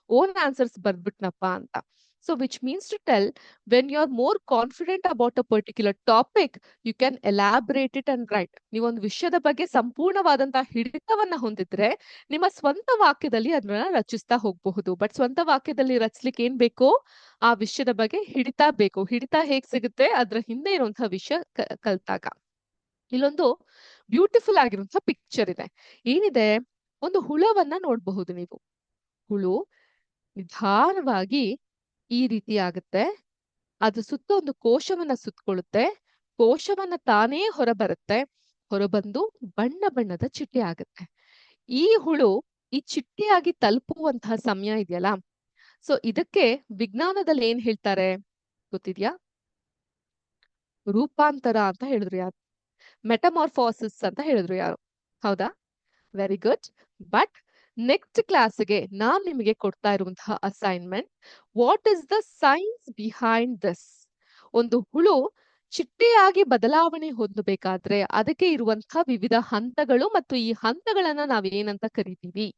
ಓನ್ ಆನ್ಸರ್ಸ್ ಬರ್ದ್ಬಿಟ್ನಪ್ಪ ಅಂತ. So which means to tell, when you are more confident about a particular topic, you can elaborate it and write. ನೀವೊಂದು ವಿಷಯದ ಬಗ್ಗೆ ಸಂಪೂರ್ಣವಾದಂತಹ ಹಿಡಿತವನ್ನ ಹೊಂದಿದ್ರೆ ನಿಮ್ಮ ಸ್ವಂತ ವಾಕ್ಯದಲ್ಲಿ ಅದನ್ನ ರಚಿಸ್ತಾ ಹೋಗಬಹುದು. ಬಟ್ ಸ್ವಂತ ವಾಕ್ಯದಲ್ಲಿ ರಚಿಸ್ಲಿಕ್ಕೆ ಏನ್ ಬೇಕು? ಆ ವಿಷಯದ ಬಗ್ಗೆ ಹಿಡಿತ ಬೇಕು. ಹಿಡಿತ ಹೇಗ್ ಸಿಗುತ್ತೆ? ಅದ್ರ ಹಿಂದೆ ಇರುವಂತಹ ವಿಷಯ ಕಲ್ತಾಗ. ಇಲ್ಲೊಂದು ಬ್ಯೂಟಿಫುಲ್ ಆಗಿರುವಂತಹ ಪಿಕ್ಚರ್ ಇದೆ. ಏನಿದೆ? ಒಂದು ಹುಳವನ್ನ ನೋಡಬಹುದು ನೀವು. ಹುಳು ನಿಧಾನವಾಗಿ ಈ ರೀತಿ ಆಗುತ್ತೆ. ಅದು ಸುತ್ತ ಒಂದು ಕೋಶವನ್ನ ಸುತ್ತಕೊಳ್ಳುತ್ತೆ. ಕೋಶವನ್ನ ತಾನೇ ಹೊರಬರುತ್ತೆ. ಹೊರಬಂದು ಬಣ್ಣ ಬಣ್ಣದ ಚಿಟ್ಟೆ ಆಗುತ್ತೆ. ಈ ಹುಳು ಈ ಚಿಟ್ಟೆಯಾಗಿ ತಲುಪುವಂತಹ ಸಮಯ ಇದೆಯಲ್ಲ, ಸೊ ಇದಕ್ಕೆ ವಿಜ್ಞಾನದಲ್ಲಿ ಏನ್ ಹೇಳ್ತಾರೆ ಗೊತ್ತಿದ್ಯಾ? ರೂಪಾಂತರ ಅಂತ ಹೇಳಿದ್ರು ಯಾರು? ಮೆಟಮಾರ್ಫಾಸಿಸ್ ಅಂತ ಹೇಳಿದ್ರು ಯಾರು? ಹೌದಾ? Very good. ಬಟ್ ನೆಕ್ಸ್ಟ್ ಕ್ಲಾಸ್ಗೆ ನಾನ್ ನಿಮಗೆ ಕೊಡ್ತಾ ಇರುವಂತಹ assignment, what is the science behind this? ಒಂದು ಹುಳು ಚಿಟ್ಟೆಯಾಗಿ ಬದಲಾವಣೆ ಹೊಂದಬೇಕಾದ್ರೆ ಅದಕ್ಕೆ ಇರುವಂತಹ ವಿವಿಧ ಹಂತಗಳು ಮತ್ತು ಈ ಹಂತಗಳನ್ನ ನಾವ್ ಏನಂತ ಕರಿತೀವಿ?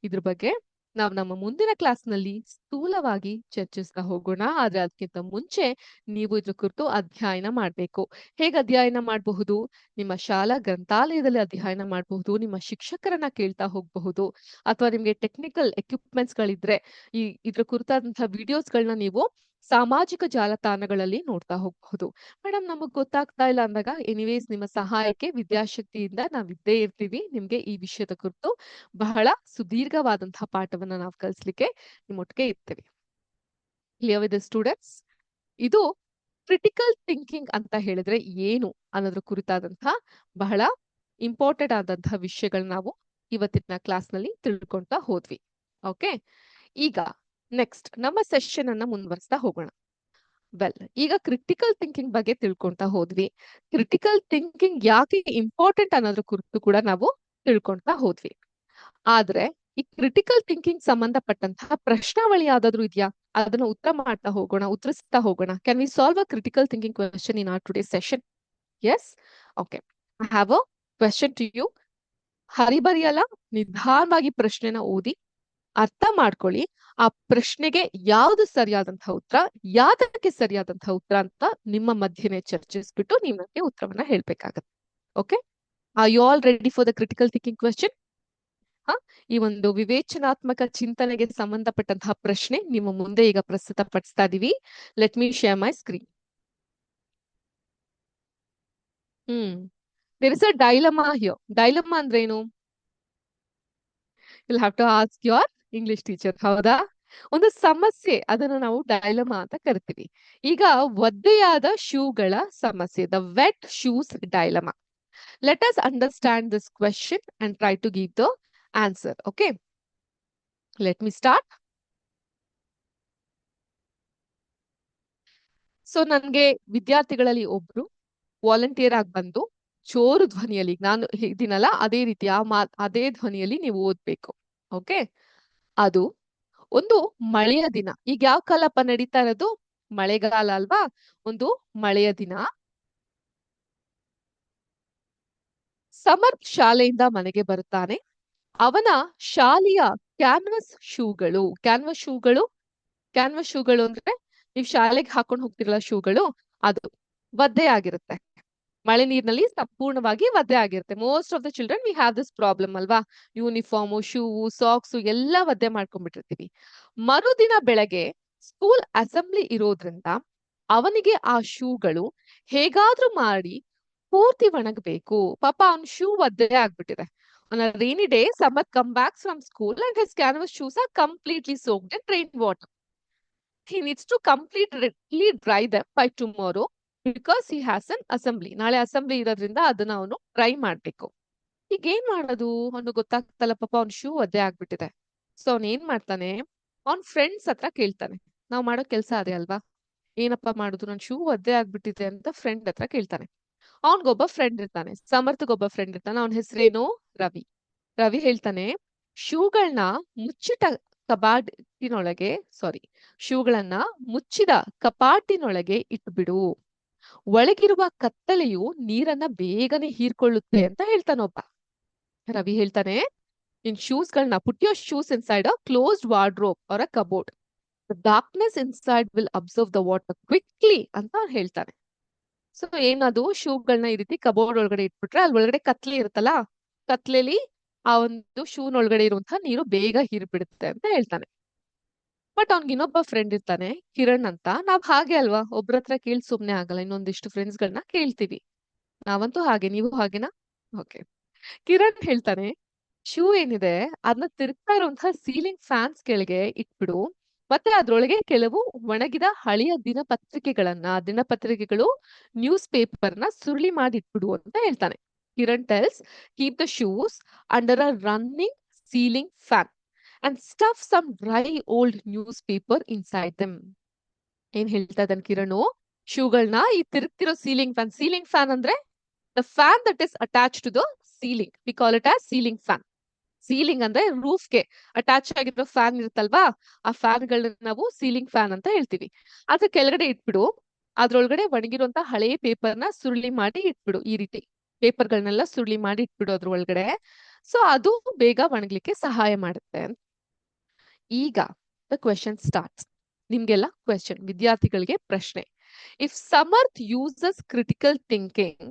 ಇದ್ರ ಬಗ್ಗೆ ನಾವು ನಮ್ಮ ಮುಂದಿನ ಕ್ಲಾಸ್ ನಲ್ಲಿ ಸ್ಥೂಲವಾಗಿ ಚರ್ಚಿಸ್ತಾ ಹೋಗೋಣ. ಆದ್ರೆ ಅದಕ್ಕಿಂತ ಮುಂಚೆ ನೀವು ಇದ್ರ ಕುರಿತು ಅಧ್ಯಯನ ಮಾಡ್ಬೇಕು. ಹೇಗೆ ಅಧ್ಯಯನ ಮಾಡಬಹುದು? ನಿಮ್ಮ ಶಾಲಾ ಗ್ರಂಥಾಲಯದಲ್ಲಿ ಅಧ್ಯಯನ ಮಾಡಬಹುದು, ನಿಮ್ಮ ಶಿಕ್ಷಕರನ್ನ ಕೇಳ್ತಾ ಹೋಗಬಹುದು, ಅಥವಾ ನಿಮ್ಗೆ ಟೆಕ್ನಿಕಲ್ ಎಕ್ವಿಪ್ಮೆಂಟ್ಸ್ ಗಳಿದ್ರೆ ಇದ್ರ ಕುರಿತಾದಂತಹ ವಿಡಿಯೋಸ್ಗಳನ್ನ ನೀವು ಸಾಮಾಜಿಕ ಜಾಲತಾಣಗಳಲ್ಲಿ ನೋಡ್ತಾ ಹೋಗಬಹುದು. ಮೇಡಮ್ ನಮಗ್ ಗೊತ್ತಾಗ್ತಾ ಇಲ್ಲ ಅಂದಾಗ ಎನಿವೇಸ್ ನಿಮ್ಮ ಸಹಾಯಕ್ಕೆ ವಿದ್ಯಾಶಕ್ತಿಯಿಂದ ನಾವ್ ಇದ್ದೇ ಇರ್ತೀವಿ. ನಿಮ್ಗೆ ಈ ವಿಷಯದ ಕುರಿತು ಬಹಳ ಸುದೀರ್ಘವಾದಂತಹ ಪಾಠವನ್ನ ನಾವು ಕಲಿಸ್ಲಿಕ್ಕೆ ನಿಮ್ಮೊಟ್ಟಿಗೆ ಇರ್ತೀವಿ. Clear with the students? ಇದು ಕ್ರಿಟಿಕಲ್ ಥಿಂಕಿಂಗ್ ಅಂತ ಹೇಳಿದ್ರೆ ಏನು ಅನ್ನೋದ್ರ ಕುರಿತಾದಂತಹ ಬಹಳ ಇಂಪಾರ್ಟೆಂಟ್ ಆದಂತಹ ವಿಷಯಗಳನ್ನ ನಾವು ಇವತ್ತಿನ ಕ್ಲಾಸ್ ನಲ್ಲಿ ತಿಳ್ಕೊಂತಾ ಹೋದ್ವಿ. ಓಕೆ, ಈಗ ನೆಕ್ಸ್ಟ್ ನಮ್ಮ ಸೆಷನ್ ಅನ್ನ ಮುಂದುವರಿಸ್ತಾ ಹೋಗೋಣ. ವೆಲ್, ಈಗ ಕ್ರಿಟಿಕಲ್ ಥಿಂಕಿಂಗ್ ಬಗ್ಗೆ ತಿಳ್ಕೊಂತಾ ಹೋದ್ವಿ. ಕ್ರಿಟಿಕಲ್ ಥಿಂಕಿಂಗ್ ಯಾಕೆ ಇಂಪಾರ್ಟೆಂಟ್ ಅನ್ನೋದ್ರ ಕುರಿತು ಕೂಡ ನಾವು ತಿಳ್ಕೊಂತಾ ಹೋದ್ವಿ. ಆದ್ರೆ ಈ ಕ್ರಿಟಿಕಲ್ ಥಿಂಕಿಂಗ್ ಸಂಬಂಧಪಟ್ಟಂತಹ ಪ್ರಶ್ನಾವಳಿ ಯಾವ್ದಾದ್ರು ಇದೆಯಾ? ಅದನ್ನ ಉತ್ತರಿಸ್ತಾ ಹೋಗೋಣ. Can we solve a critical thinking question in our today session? Yes? Okay, I have a question to you. ಹರಿಬರಿ ಅಲ್ಲ, ನಿಧಾನವಾಗಿ ಪ್ರಶ್ನೆನ ಓದಿ ಅರ್ಥ ಮಾಡ್ಕೊಳ್ಳಿ. ಆ ಪ್ರಶ್ನೆಗೆ ಯಾವ್ದು ಸರಿಯಾದಂತಹ ಉತ್ತರ, ಯಾವ್ದಕ್ಕೆ ಸರಿಯಾದಂತಹ ಉತ್ತರ ಅಂತ ನಿಮ್ಮ ಮಧ್ಯೆ ಚರ್ಚಿಸ್ಬಿಟ್ಟು ನೀವು ನನಗೆ ಉತ್ತರವನ್ನ ಹೇಳ್ಬೇಕಾಗತ್ತೆ. Okay, are you all ready for the critical thinking question? ಈ ಒಂದು ವಿವೇಚನಾತ್ಮಕ ಚಿಂತನೆಗೆ ಸಂಬಂಧಪಟ್ಟಂತಹ ಪ್ರಶ್ನೆ ನಿಮ್ಮ ಮುಂದೆ ಈಗ ಪ್ರಸ್ತುತ ಪಡಿಸ್ತಾ ಇದೀವಿ. Let me share my screen. There is a dilemma here. Dilemma ಅಂದ್ರೆ ಏನು? Will have to ask your English teacher. ಹೌದಾ? ಒಂದು ಸಮಸ್ಯೆ, ಅದನ್ನು ನಾವು ಡೈಲಮಾ ಅಂತ ಕರಿತೀವಿ. ಈಗ ಒದ್ದೆಯಾದ ಶೂಗಳ ಸಮಸ್ಯೆ, the wet shoes dilemma. Let us understand this question and try to give the answer. Okay, let me start. So ನನ್ಗೆ ವಿದ್ಯಾರ್ಥಿಗಳಲ್ಲಿ ಒಬ್ರು ವಾಲಂಟಿಯರ್ ಆಗಿ ಬಂದು ಜೋರು ಧ್ವನಿಯಲ್ಲಿ, ನಾನು ಇದೀನಲ್ಲ ಅದೇ ರೀತಿ ಅದೇ ಧ್ವನಿಯಲ್ಲಿ ನೀವು ಓದ್ಬೇಕು. ಓಕೆ, ಅದು ಒಂದು ಮಳೆಯ ದಿನ. ಈಗ ಯಾವ ಕಾಲಪ್ಪ ನಡೀತಾ ಇರೋದು? ಮಳೆಗಾಲ ಅಲ್ವಾ? ಒಂದು ಮಳೆಯ ದಿನ. ಸಮರ್ಥ್ ಶಾಲೆಯಿಂದ ಮನೆಗೆ ಬರುತ್ತಾನೆ. ಅವನ ಶಾಲೆಯ ಕ್ಯಾನ್ವಸ್ ಶೂಗಳು ಅಂದ್ರೆ ನೀವು ಶಾಲೆಗೆ ಹಾಕೊಂಡು ಹೋಗ್ತಿರಲ್ಲ ಶೂಗಳು, ಅದು ಒದ್ದೆ ಆಗಿರುತ್ತೆ. ಮಳೆ ನೀರಿನಲ್ಲಿ ಸಂಪೂರ್ಣವಾಗಿ ಒದ್ದೆ ಆಗಿರುತ್ತೆ. Most of the children we have this problem ಅಲ್ವಾ? ಯೂನಿಫಾರ್ಮು, ಶೂ, ಸಾಕ್ಸು ಎಲ್ಲ ಒದ್ದೆ ಮಾಡ್ಕೊಂಡ್ಬಿಟ್ಟಿರ್ತೀವಿ. ಮರುದಿನ ಬೆಳಗ್ಗೆ ಸ್ಕೂಲ್ ಅಸೆಂಬ್ಲಿ ಇರೋದ್ರಿಂದ ಅವನಿಗೆ ಆ ಶೂಗಳು ಹೇಗಾದ್ರೂ ಮಾಡಿ ಪೂರ್ತಿ ಒಣಗಬೇಕು. ಪಾಪ ಅವ್ನ ಶೂ ಒದ್ದೆ ಆಗ್ಬಿಟ್ಟಿದೆ. On a rainy day, Samarth comes back from school and his canvas shoes are completely soaked in rainwater. He needs to completely dry them by tomorrow because he has an assembly. ನಾಳೆ assembly ಇರೋದ್ರಿಂದ ಅದನ್ನ ಅವನು dry ಮಾಡ್ಬೇಕು. ಈಗ ಏನ್ ಮಾಡೋದು ಅವನು ಗೊತ್ತಾಗ್ತಲ್ಲ, ಪಾಪ ಅವ್ನ ಶೂ ಒದ್ದೆ ಆಗ್ಬಿಟ್ಟಿದೆ. ಸೊ ಅವ್ನ್ ಏನ್ ಮಾಡ್ತಾನೆ, ಅವ್ನ್ ಫ್ರೆಂಡ್ಸ್ ಹತ್ರ ಕೇಳ್ತಾನೆ. ನಾವ್ ಮಾಡೋ ಕೆಲ್ಸ ಅದೇ ಅಲ್ವಾ? ಏನಪ್ಪಾ ಮಾಡುದು, ನನ್ ಶೂ ಒದ್ದೆ ಆಗ್ಬಿಟ್ಟಿದೆ ಅಂತ ಫ್ರೆಂಡ್ ಹತ್ರ ಕೇಳ್ತಾನೆ. ಅವನ್ಗೊಬ್ಬ ಫ್ರೆಂಡ್ ಇರ್ತಾನೆ, ಸಮರ್ಥಗೊಬ್ಬ ಫ್ರೆಂಡ್ ಇರ್ತಾನೆ. ಅವನ ಹೆಸರೇನು? ರವಿ. ರವಿ ಹೇಳ್ತಾನೆ, ಶೂಗಳನ್ನ ಮುಚ್ಚಿಟ ಕಪಾಟಿನೊಳಗೆ ಶೂಗಳನ್ನ ಮುಚ್ಚಿದ ಕಪಾಟಿನೊಳಗೆ ಇಟ್ಬಿಡು. ಒಳಗಿರುವ ಕತ್ತಲೆಯು ನೀರನ್ನ ಬೇಗನೆ ಹೀರ್ಕೊಳ್ಳುತ್ತೆ ಅಂತ ಹೇಳ್ತಾನೊಬ್ಬ. ರವಿ ಹೇಳ್ತಾನೆ, ನಿನ್ ಶೂಸ್ಗಳನ್ನ put your shoes inside a closed wardrobe or a cupboard. The darkness inside will observe the water quickly ಅಂತ ಹೇಳ್ತಾನೆ. ಸೊ ಏನದು, ಶೂಗಳನ್ನ ಈ ರೀತಿ ಕಬೋರ್ಡ್ ಒಳಗಡೆ ಇಟ್ಬಿಟ್ರೆ ಅಲ್ಲಿ ಒಳಗಡೆ ಕತ್ಲೆ ಇರುತ್ತಲ್ಲ, ಕತ್ಲೆಲಿ ಆ ಒಂದು ಶೂನ್ ಒಳಗಡೆ ಇರುವಂತಹ ನೀರು ಬೇಗ ಹೀರ್ಬಿಡುತ್ತೆ ಅಂತ ಹೇಳ್ತಾನೆ. ಬಟ್ ಅವ್ನ್ಗೆ ಇನ್ನೊಬ್ಬ ಫ್ರೆಂಡ್ ಇರ್ತಾನೆ, ಕಿರಣ್ ಅಂತ. ನಾವ್ ಹಾಗೆ ಅಲ್ವಾ, ಒಬ್ರ ಹತ್ರ ಕೇಳಿ ಸುಮ್ನೆ ಆಗಲ್ಲ, ಇನ್ನೊಂದಿಷ್ಟು ಫ್ರೆಂಡ್ಸ್ ಗಳನ್ನ ಕೇಳ್ತೀವಿ. ನಾವಂತೂ ಹಾಗೆ, ನೀವು ಹಾಗೇನಾ? ಓಕೆ. ಕಿರಣ್ ಹೇಳ್ತಾನೆ, ಶೂ ಏನಿದೆ ಅದನ್ನ ತಿರುಗ್ತಾ ಇರುವಂತಹ ಸೀಲಿಂಗ್ ಫ್ಯಾನ್ಸ್ ಕೆಳಗೆ ಇಟ್ಬಿಡು. ಮತ್ತೆ ಅದ್ರೊಳಗೆ ಕೆಲವು ಒಣಗಿದ ಹಳೆಯ ದಿನಪತ್ರಿಕೆಗಳು, ನ್ಯೂಸ್ ಪೇಪರ್ನ ಸುರುಳಿ ಮಾಡಿ ಇಟ್ಬಿಡು ಅಂತ ಹೇಳ್ತಾನೆ. Kiran tells, keep the shoes under a running ceiling fan and stuff some dry old newspaper inside them. ಏನ್ ಹೇಳ್ತಾ ಇದ್ದಾನೆ ಕಿರಣ್? ಶೂಗಳನ್ನ ಈ ತಿರುಗ್ತಿರೋ ಸೀಲಿಂಗ್ ಫ್ಯಾನ್ ಅಂದ್ರೆ the fan that is attach to the ceiling, we call it as ceiling fan. Ceiling ಅಂದ್ರೆ ರೂಫ್ಗೆ attach ಆಗಿರೋ ಫ್ಯಾನ್ ಇರುತ್ತಲ್ವಾ, ಆ ಫ್ಯಾನ್ ಗಳನ್ನ ನಾವು ಸೀಲಿಂಗ್ ಫ್ಯಾನ್ ಅಂತ ಹೇಳ್ತೀವಿ. ಅದ್ರ ಕೆಳಗಡೆ ಇಟ್ಬಿಡು. ಅದ್ರೊಳಗಡೆ ಒಣಗಿರುವಂತ ಹಳೆ ಪೇಪರ್ನ ಸುರುಳಿ ಮಾಡಿ ಇಟ್ಬಿಡು. ಈ ರೀತಿ ಪೇಪರ್ಗಳನ್ನೆಲ್ಲ ಸುರುಳಿ ಮಾಡಿ ಇಟ್ಬಿಡು ಅದ್ರ ಒಳಗಡೆ. ಸೊ ಅದು ಬೇಗ ಒಣಗ್ಲಿಕ್ಕೆ ಸಹಾಯ ಮಾಡುತ್ತೆ. ಈಗ ದ ಕ್ವೆಶನ್ ಸ್ಟಾರ್ಟ್ಸ್. ನಿಮ್ಗೆಲ್ಲ ಕ್ವೆಶನ್, ವಿದ್ಯಾರ್ಥಿಗಳಿಗೆ ಪ್ರಶ್ನೆ. If Samarth uses critical thinking,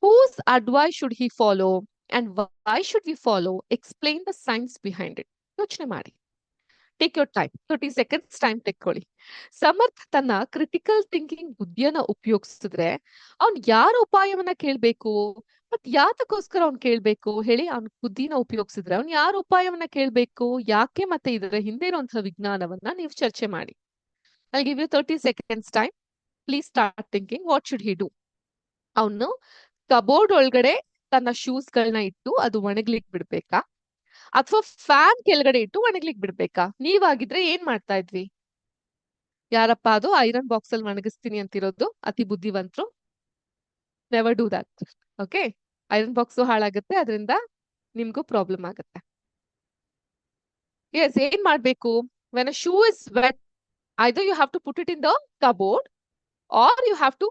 whose advice should he follow and why should we follow? Explain the science behind it. ಯೋಚನೆ ಮಾಡಿ. Take your time, 30 seconds time ತೆಕ್ಕೊಳ್ಳಿ. ಸಮರ್ಥ್ ತನ್ನ ಕ್ರಿಟಿಕಲ್ ಥಿಂಕಿಂಗ್ ಬುದ್ಧಿಯನ್ನ ಉಪಯೋಗಿಸಿದ್ರೆ ಅವ್ನ್ ಯಾರ ಉಪಾಯವನ್ನ ಕೇಳ್ಬೇಕು? ಮತ್ ಯಾತಕ್ಕೋಸ್ಕರ ಅವ್ನ್ ಕೇಳ್ಬೇಕು ಹೇಳಿ? ಅವ್ನ್ ಬುದ್ಧಿನ ಉಪಯೋಗಿಸಿದ್ರೆ ಅವ್ನ್ ಯಾರ ಉಪಾಯವನ್ನ ಕೇಳ್ಬೇಕು? ಯಾಕೆ? ಮತ್ತೆ ಇದರ ಹಿಂದೆ ಇರುವಂತಹ ವಿಜ್ಞಾನವನ್ನ ನೀವು ಚರ್ಚೆ ಮಾಡಿ. I'll give you 30 seconds time. Please start thinking. What should he do? ಅವನು ಕಬೋರ್ಡ್ ಒಳಗಡೆ ತನ್ನ ಶೂಸ್ ಗಳನ್ನ ಇಟ್ಟು ಅದು ಒಣಗ್ಲಿಕ್ ಬಿಡ್ಬೇಕಾ, ಅಥವಾ ಫ್ಯಾನ್ ಕೆಳಗಡೆ ಇಟ್ಟು ಒಣಗ್ಲಿಕ್ ಬಿಡ್ಬೇಕಾ? ನೀವಾಗಿದ್ರೆ ಏನ್ ಮಾಡ್ತಾ ಇದ್ವಿ? ಯಾರಪ್ಪ ಅದು ಐರನ್ ಬಾಕ್ಸ್ ಅಲ್ಲಿ ಒಣಗಿಸ್ತೀನಿ ಅಂತಿರೋದು? ಅತಿ ಬುದ್ಧಿವಂತರು. Never do that. Okay, iron box ಹಾಳಾಗುತ್ತೆ, ಅದರಿಂದ ನಿಮ್ಗೂ ಪ್ರಾಬ್ಲಮ್ ಆಗುತ್ತೆ. ಎಸ್, ಏನ್ ಮಾಡ್ಬೇಕು? When a shoe is wet, either you have to put it in the cupboard or you have to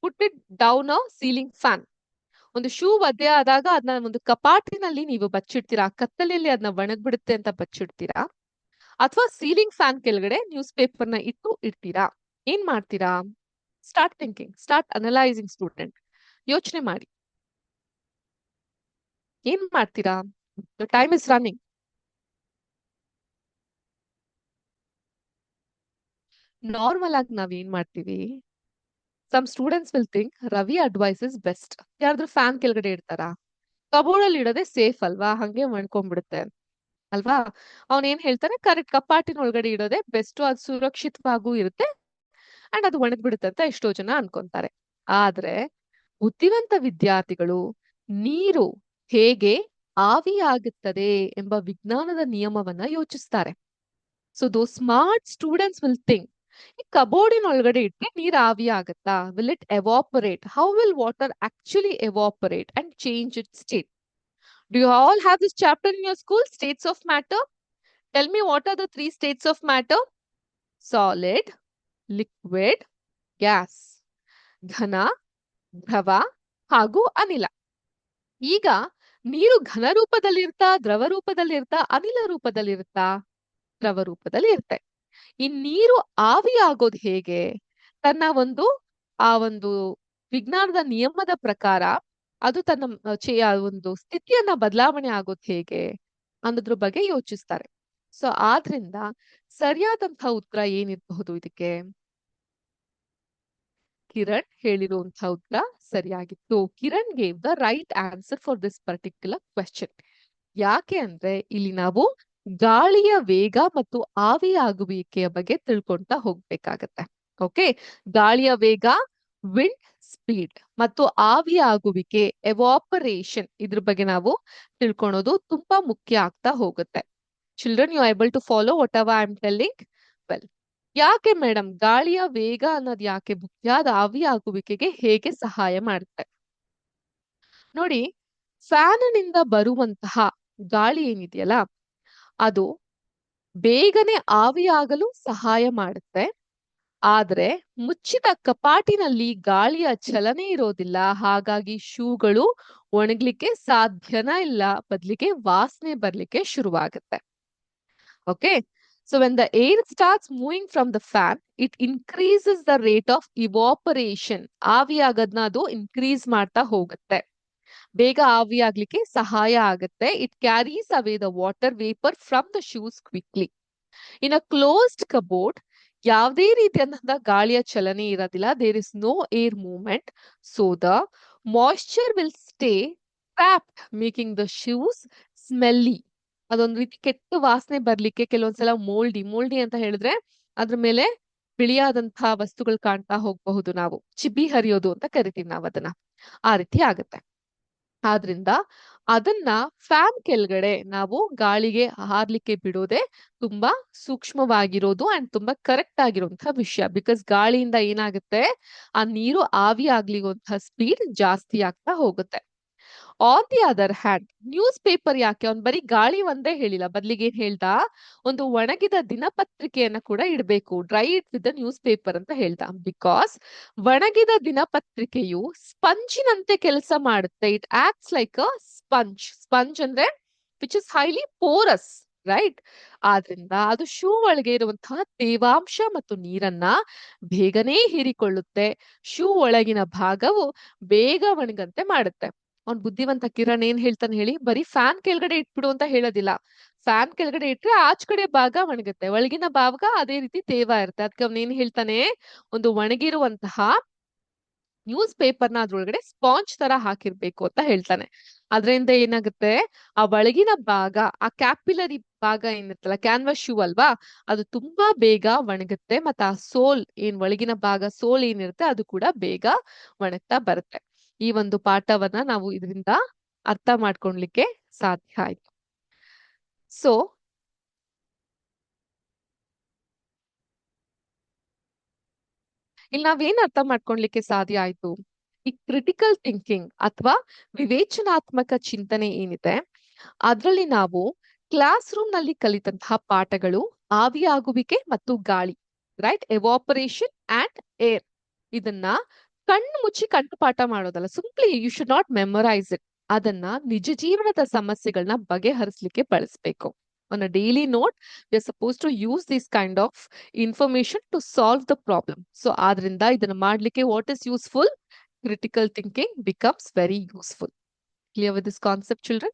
put it down a ceiling fan. ಒಂದು shoe ಒದ್ದೆ ಆದಾಗ ಅದನ್ನ ಒಂದು ಕಪಾಟಿನಲ್ಲಿ ನೀವು ಬಚ್ಚಿಡ್ತೀರಾ, ಕತ್ತಲೆಯಲ್ಲಿ ಅದನ್ನ ಒಣಗ್ಬಿಡುತ್ತೆ ಅಂತ ಬಚ್ಚಿಡ್ತೀರಾ, ಅಥವಾ ಸೀಲಿಂಗ್ ಫ್ಯಾನ್ ಕೆಳಗಡೆ ನ್ಯೂಸ್ ಪೇಪರ್ನ ಇಡ್ತೀರಾ? ಏನ್ ಮಾಡ್ತೀರಾ? Start thinking, start analysing student. ಯೋಚನೆ ಮಾಡಿ, ಏನ್ ಮಾಡ್ತೀರಾ? Time is running. ನಾರ್ಮಲ್ ಆಗಿ ನಾವ್ ಏನ್ ಮಾಡ್ತೀವಿ, some students will think Ravi advice is best. ಯಾರಾದ್ರೂ ಫ್ಯಾನ್ ಕೆಳಗಡೆ ಇಡ್ತಾರಾ? ಕಬೋರ್ಡ್ ಅಲ್ಲಿ ಇಡೋದೇ ಸೇಫ್ ಅಲ್ವಾ, ಹಂಗೆ ಮಾಡ್ಕೊಂಡ್ಬಿಡುತ್ತೆ ಅಲ್ವಾ. ಅವ್ನ್ ಏನ್ ಹೇಳ್ತಾನೆ, ಕರೆಕ್ಟ್, ಕಪಾಟಿನ ಒಳಗಡೆ ಇಡೋದೇ ಬೆಸ್ಟ್, ಅದು ಸುರಕ್ಷಿತವಾಗೂ ಇರುತ್ತೆ ಅಂಡ್ ಅದು ಒಣಗ್ ಬಿಡುತ್ತೆ ಅಂತ ಎಷ್ಟೋ ಜನ ಅನ್ಕೊಂತಾರೆ. ಆದ್ರೆ ಬುದ್ಧಿವಂತ ವಿದ್ಯಾರ್ಥಿಗಳು ನೀರು ಹೇಗೆ ಆವಿಯಾಗುತ್ತದೆ ಎಂಬ ವಿಜ್ಞಾನದ ನಿಯಮವನ್ನ ಯೋಚಿಸ್ತಾರೆ. ಸೊ ದೋ ಸ್ಮಾರ್ಟ್ ಸ್ಟೂಡೆಂಟ್ಸ್ ವಿಲ್ ಥಿಂಕ್, ಈ ಕಬೋರ್ಡಿನ ಒಳಗಡೆ ಇಟ್ಟರೆ ನೀರ್ ಆವಿ ಆಗತ್ತಾ? Will it evaporate? How will water actually evaporate and change it state? Do you all have this chapter in your school, states of matter? Tell me, what are the three states of matter? Solid, liquid, gas. ಘನ, ದ್ರವ ಹಾಗೂ ಅನಿಲ. ಈಗ ನೀರು ಘನ ರೂಪದಲ್ಲಿರ್ತಾ, ದ್ರವ ರೂಪದಲ್ಲಿರ್ತಾ, ಅನಿಲ ರೂಪದಲ್ಲಿರ್ತಾ? ದ್ರವ ರೂಪದಲ್ಲಿ ಇರುತ್ತೆ. ಈ ನೀರು ಆವಿ ಆಗೋದು ಹೇಗೆ? ತನ್ನ ಒಂದು ವಿಜ್ಞಾನದ ನಿಯಮದ ಪ್ರಕಾರ ಅದು ತನ್ನ ಒಂದು ಸ್ಥಿತಿಯನ್ನ ಬದಲಾವಣೆ ಆಗೋದು ಹೇಗೆ ಅನ್ನೋದ್ರ ಬಗ್ಗೆ ಯೋಚಿಸ್ತಾರೆ. ಸೊ ಆದ್ರಿಂದ ಸರಿಯಾದಂತಹ ಉತ್ತರ ಏನಿರಬಹುದು ಇದಕ್ಕೆ? ಕಿರಣ್ ಹೇಳಿರುವಂತಹ ಉತ್ತರ ಸರಿಯಾಗಿತ್ತು. Kiran gave the right answer for this particular question. ಯಾಕೆ ಅಂದ್ರೆ ಇಲ್ಲಿ ನಾವು ಗಾಳಿಯ ವೇಗ ಮತ್ತು ಆವಿಯಾಗುವಿಕೆಯ ಬಗ್ಗೆ ತಿಳ್ಕೊಂತಾ ಹೋಗ್ಬೇಕಾಗತ್ತೆ. ಓಕೆ, ಗಾಳಿಯ ವೇಗ ವಿಂಡ್ ಸ್ಪೀಡ್ ಮತ್ತು ಆವಿಯಾಗುವಿಕೆ ಎವಾಪರೇಷನ್, ಇದ್ರ ಬಗ್ಗೆ ನಾವು ತಿಳ್ಕೊಳೋದು ತುಂಬಾ ಮುಖ್ಯ ಆಗ್ತಾ ಹೋಗುತ್ತೆ. Children, you able to follow whatever I am telling? Well, ಯಾಕೆ ಮೇಡಮ್ ಗಾಳಿಯ ವೇಗ ಅನ್ನೋದು ಯಾಕೆ ಮುಖ್ಯ? ಅದು ಆವಿಯಾಗುವಿಕೆಗೆ ಹೇಗೆ ಸಹಾಯ ಮಾಡುತ್ತೆ? ನೋಡಿ, ಫ್ಯಾನಿನಿಂದ ಬರುವಂತಹ ಗಾಳಿ ಏನಿದೆಯಲ್ಲ, ಅದು ಬೇಗನೆ ಆವಿಯಾಗಲು ಸಹಾಯ ಮಾಡುತ್ತೆ. ಆದ್ರೆ ಮುಚ್ಚಿದ ಕಪಾಟಿನಲ್ಲಿ ಗಾಳಿಯ ಚಲನೆ ಇರೋದಿಲ್ಲ, ಹಾಗಾಗಿ ಶೂಗಳು ಒಣಗ್ಲಿಕ್ಕೆ ಸಾಧ್ಯನ ಇಲ್ಲ, ಬದಲಿಗೆ ವಾಸನೆ ಬರ್ಲಿಕ್ಕೆ ಶುರುವಾಗುತ್ತೆ. Okay, so when the air starts moving from the fan, it increases the rate of evaporation. ಆವಿಯಾಗದ್ನ ಅದು ಇನ್ಕ್ರೀಸ್ ಮಾಡ್ತಾ ಹೋಗುತ್ತೆ, ಬೇಗ ಆವಿಯಾಗ್ಲಿಕ್ಕೆ ಸಹಾಯ ಆಗುತ್ತೆ. It carries away the water vapour from the shoes quickly. In a closed cupboard ಯಾವುದೇ ರೀತಿಯಾದಂತಹ ಗಾಳಿಯ ಚಲನೆ ಇರೋದಿಲ್ಲ. There is no air movement, so the moisture will stay trapped, making the shoes smelly. ಅದೊಂದು ರೀತಿ ಕೆಟ್ಟ ವಾಸನೆ ಬರ್ಲಿಕ್ಕೆ ಕೆಲವೊಂದ್ಸಲ ಮೋಲ್ಡಿ ಅಂತ ಹೇಳಿದ್ರೆ ಅದ್ರ ಮೇಲೆ ಬಿಳಿಯಾದಂತಹ ವಸ್ತುಗಳು ಕಾಣ್ತಾ ಹೋಗಬಹುದು. ನಾವು ಚಿಬ್ಬಿ ಹರಿಯೋದು ಅಂತ ಕರಿತೀವಿ ನಾವು ಅದನ್ನ, ಆ ರೀತಿ ಆಗತ್ತೆ. ಆದ್ರಿಂದ ಅದನ್ನ ಫ್ಯಾನ್ ಕೆಳಗಡೆ ನಾವು ಗಾಳಿಗೆ ಹಾರ್ಲಿಕ್ಕೆ ಬಿಡೋದೆ ತುಂಬಾ ಸೂಕ್ಷ್ಮವಾಗಿರೋದು ಅಂಡ್ ತುಂಬಾ ಕರೆಕ್ಟ್ ಆಗಿರುವಂತಹ ವಿಷಯ. ಬಿಕಾಸ್ ಗಾಳಿಯಿಂದ ಏನಾಗುತ್ತೆ, ಆ ನೀರು ಆವಿ ಆಗ್ಲಿರುವಂತಹ ಸ್ಪೀಡ್ ಜಾಸ್ತಿ ಆಗ್ತಾ ಹೋಗುತ್ತೆ. On the other hand, news paper ಯಾಕೆ ಅವ್ನು ಬರೀ ಗಾಳಿ ಒಂದೇ ಹೇಳಿಲ್ಲ, ಬದ್ಲಿಗೆ ಏನ್ ಹೇಳ್ದ, ಒಂದು ಒಣಗಿದ ದಿನಪತ್ರಿಕೆಯನ್ನ ಕೂಡ ಇಡಬೇಕು, dry it with the newspaper ಅಂತ ಹೇಳ್ದ. ಬಿಕಾಸ್ ಒಣಗಿದ ದಿನಪತ್ರಿಕೆಯು ಸ್ಪಂಜಿನಂತೆ ಕೆಲಸ ಮಾಡುತ್ತೆ. It acts like a sponge. Sponge ಅಂದ್ರೆ which is highly porous, right? ಆದ್ರಿಂದ ಅದು ಶೂ ಒಳಗೆ ಇರುವಂತಹ ತೇವಾಂಶ ಮತ್ತು ನೀರನ್ನ ಬೇಗನೆ ಹೀರಿಕೊಳ್ಳುತ್ತೆ. ಶೂ ಒಳಗಿನ ಭಾಗವು ಬೇಗ ಒಣಗಂತೆ ಮಾಡುತ್ತೆ. ಅವ್ನ್ ಬುದ್ಧಿವಂತ ಕಿರಣ್ ಏನ್ ಹೇಳ್ತಾನೆ ಹೇಳಿ, ಬರೀ ಫ್ಯಾನ್ ಕೆಳಗಡೆ ಇಟ್ಬಿಡು ಅಂತ ಹೇಳೋದಿಲ್ಲ. ಫ್ಯಾನ್ ಕೆಳಗಡೆ ಇಟ್ರೆ ಆಚ್ ಕಡೆ ಭಾಗ ಒಣಗುತ್ತೆ, ಒಳಗಿನ ಭಾಗ ಅದೇ ರೀತಿ ತೇವ ಇರುತ್ತೆ. ಅದಕ್ಕೆ ಅವ್ನ ಏನ್ ಹೇಳ್ತಾನೆ, ಒಂದು ಒಣಗಿರುವಂತಹ ನ್ಯೂಸ್ ಪೇಪರ್ನ ಅದ್ರೊಳಗಡೆ ಸ್ಪಾಂಜ್ ತರ ಹಾಕಿರ್ಬೇಕು ಅಂತ ಹೇಳ್ತಾನೆ. ಅದರಿಂದ ಏನಾಗುತ್ತೆ, ಆ ಒಳಗಿನ ಭಾಗ, ಆ ಕ್ಯಾಪಿಲರಿ ಭಾಗ ಏನಿರುತ್ತಲ್ಲ, ಕ್ಯಾನ್ವಾಸ್ ಶೂ ಅಲ್ವಾ, ಅದು ತುಂಬಾ ಬೇಗ ಒಣಗುತ್ತೆ. ಮತ್ತೆ ಆ ಸೋಲ್ ಒಳಗಿನ ಭಾಗ, ಸೋಲ್ ಏನಿರುತ್ತೆ ಅದು ಕೂಡ ಬೇಗ ಒಣಗ್ತಾ ಬರುತ್ತೆ. ಈ ಒಂದು ಪಾಠವನ್ನ ನಾವು ಇದರಿಂದ ಅರ್ಥ ಮಾಡ್ಕೊಳ್ಲಿಕ್ಕೆ ಸಾಧ್ಯ ಆಯ್ತು. ಸೊ ಇಲ್ಲಿ ನಾವೇನ್ ಅರ್ಥ ಮಾಡ್ಕೊಳ್ಲಿಕ್ಕೆ ಸಾಧ್ಯ ಆಯ್ತು, ಈ ಕ್ರಿಟಿಕಲ್ ಥಿಂಕಿಂಗ್ ಅಥವಾ ವಿವೇಚನಾತ್ಮಕ ಚಿಂತನೆ ಏನಿದೆ, ಅದ್ರಲ್ಲಿ ನಾವು ಕ್ಲಾಸ್ ರೂಮ್ ನಲ್ಲಿ ಕಲಿತಂತಹ ಪಾಠಗಳು ಆವಿಯಾಗುವಿಕೆ ಮತ್ತು ಗಾಳಿ, ರೈಟ್, ಎವಾಪರೇಷನ್ ಅಂಡ್ ಏರ್, ಇದನ್ನ ಕಣ್ಣು ಮುಚ್ಚಿ ಕಂಠಪಾಠ ಮಾಡೋದಲ್ಲ. Simply you should not memorize it. ಅದನ್ನ ನಿಜ ಜೀವನದ ಸಮಸ್ಯೆಗಳನ್ನ ಬಗೆಹರಿಸಲಿಕ್ಕೆ ಬಳಸಬೇಕು. On a daily note we are suppose to use this kind of information to solve the problem. So ಆದ್ರಿಂದ ಇದನ್ನ ಮಾಡ್ಲಿಕ್ಕೆ what is useful? Critical thinking becomes very useful. Clear with this concept, children?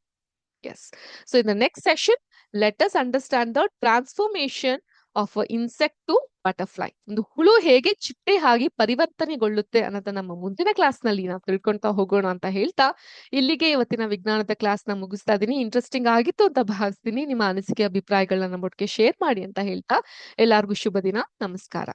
Yes. So in the next session, let us understand the transformation of insect to butterfly. ಒಂದು ಹುಳು ಹೇಗೆ ಚಿಟ್ಟೆ ಆಗಿ ಪರಿವರ್ತನೆಗೊಳ್ಳುತ್ತೆ ಅನ್ನೋದನ್ನ ನಮ್ಮ ಮುಂದಿನ ಕ್ಲಾಸ್ ನಲ್ಲಿ ನಾವು ತಿಳ್ಕೊಂತಾ ಹೋಗೋಣ ಅಂತ ಹೇಳ್ತಾ ಇಲ್ಲಿಗೆ ಇವತ್ತಿನ ವಿಜ್ಞಾನದ ಕ್ಲಾಸ್ ನ ಮುಗಿಸ್ತಾ ಇದೀನಿ. ಇಂಟ್ರೆಸ್ಟಿಂಗ್ ಆಗಿತ್ತು ಅಂತ ಭಾವಿಸ್ತೀನಿ. ನಿಮ್ಮ ಅನಿಸಿಕೆ ಅಭಿಪ್ರಾಯಗಳನ್ನ ನಮ್ಮೊಟ್ಟಿಗೆ ಶೇರ್ ಮಾಡಿ ಅಂತ ಹೇಳ್ತಾ ಎಲ್ಲಾರ್ಗೂ ಶುಭ ದಿನ. ನಮಸ್ಕಾರ.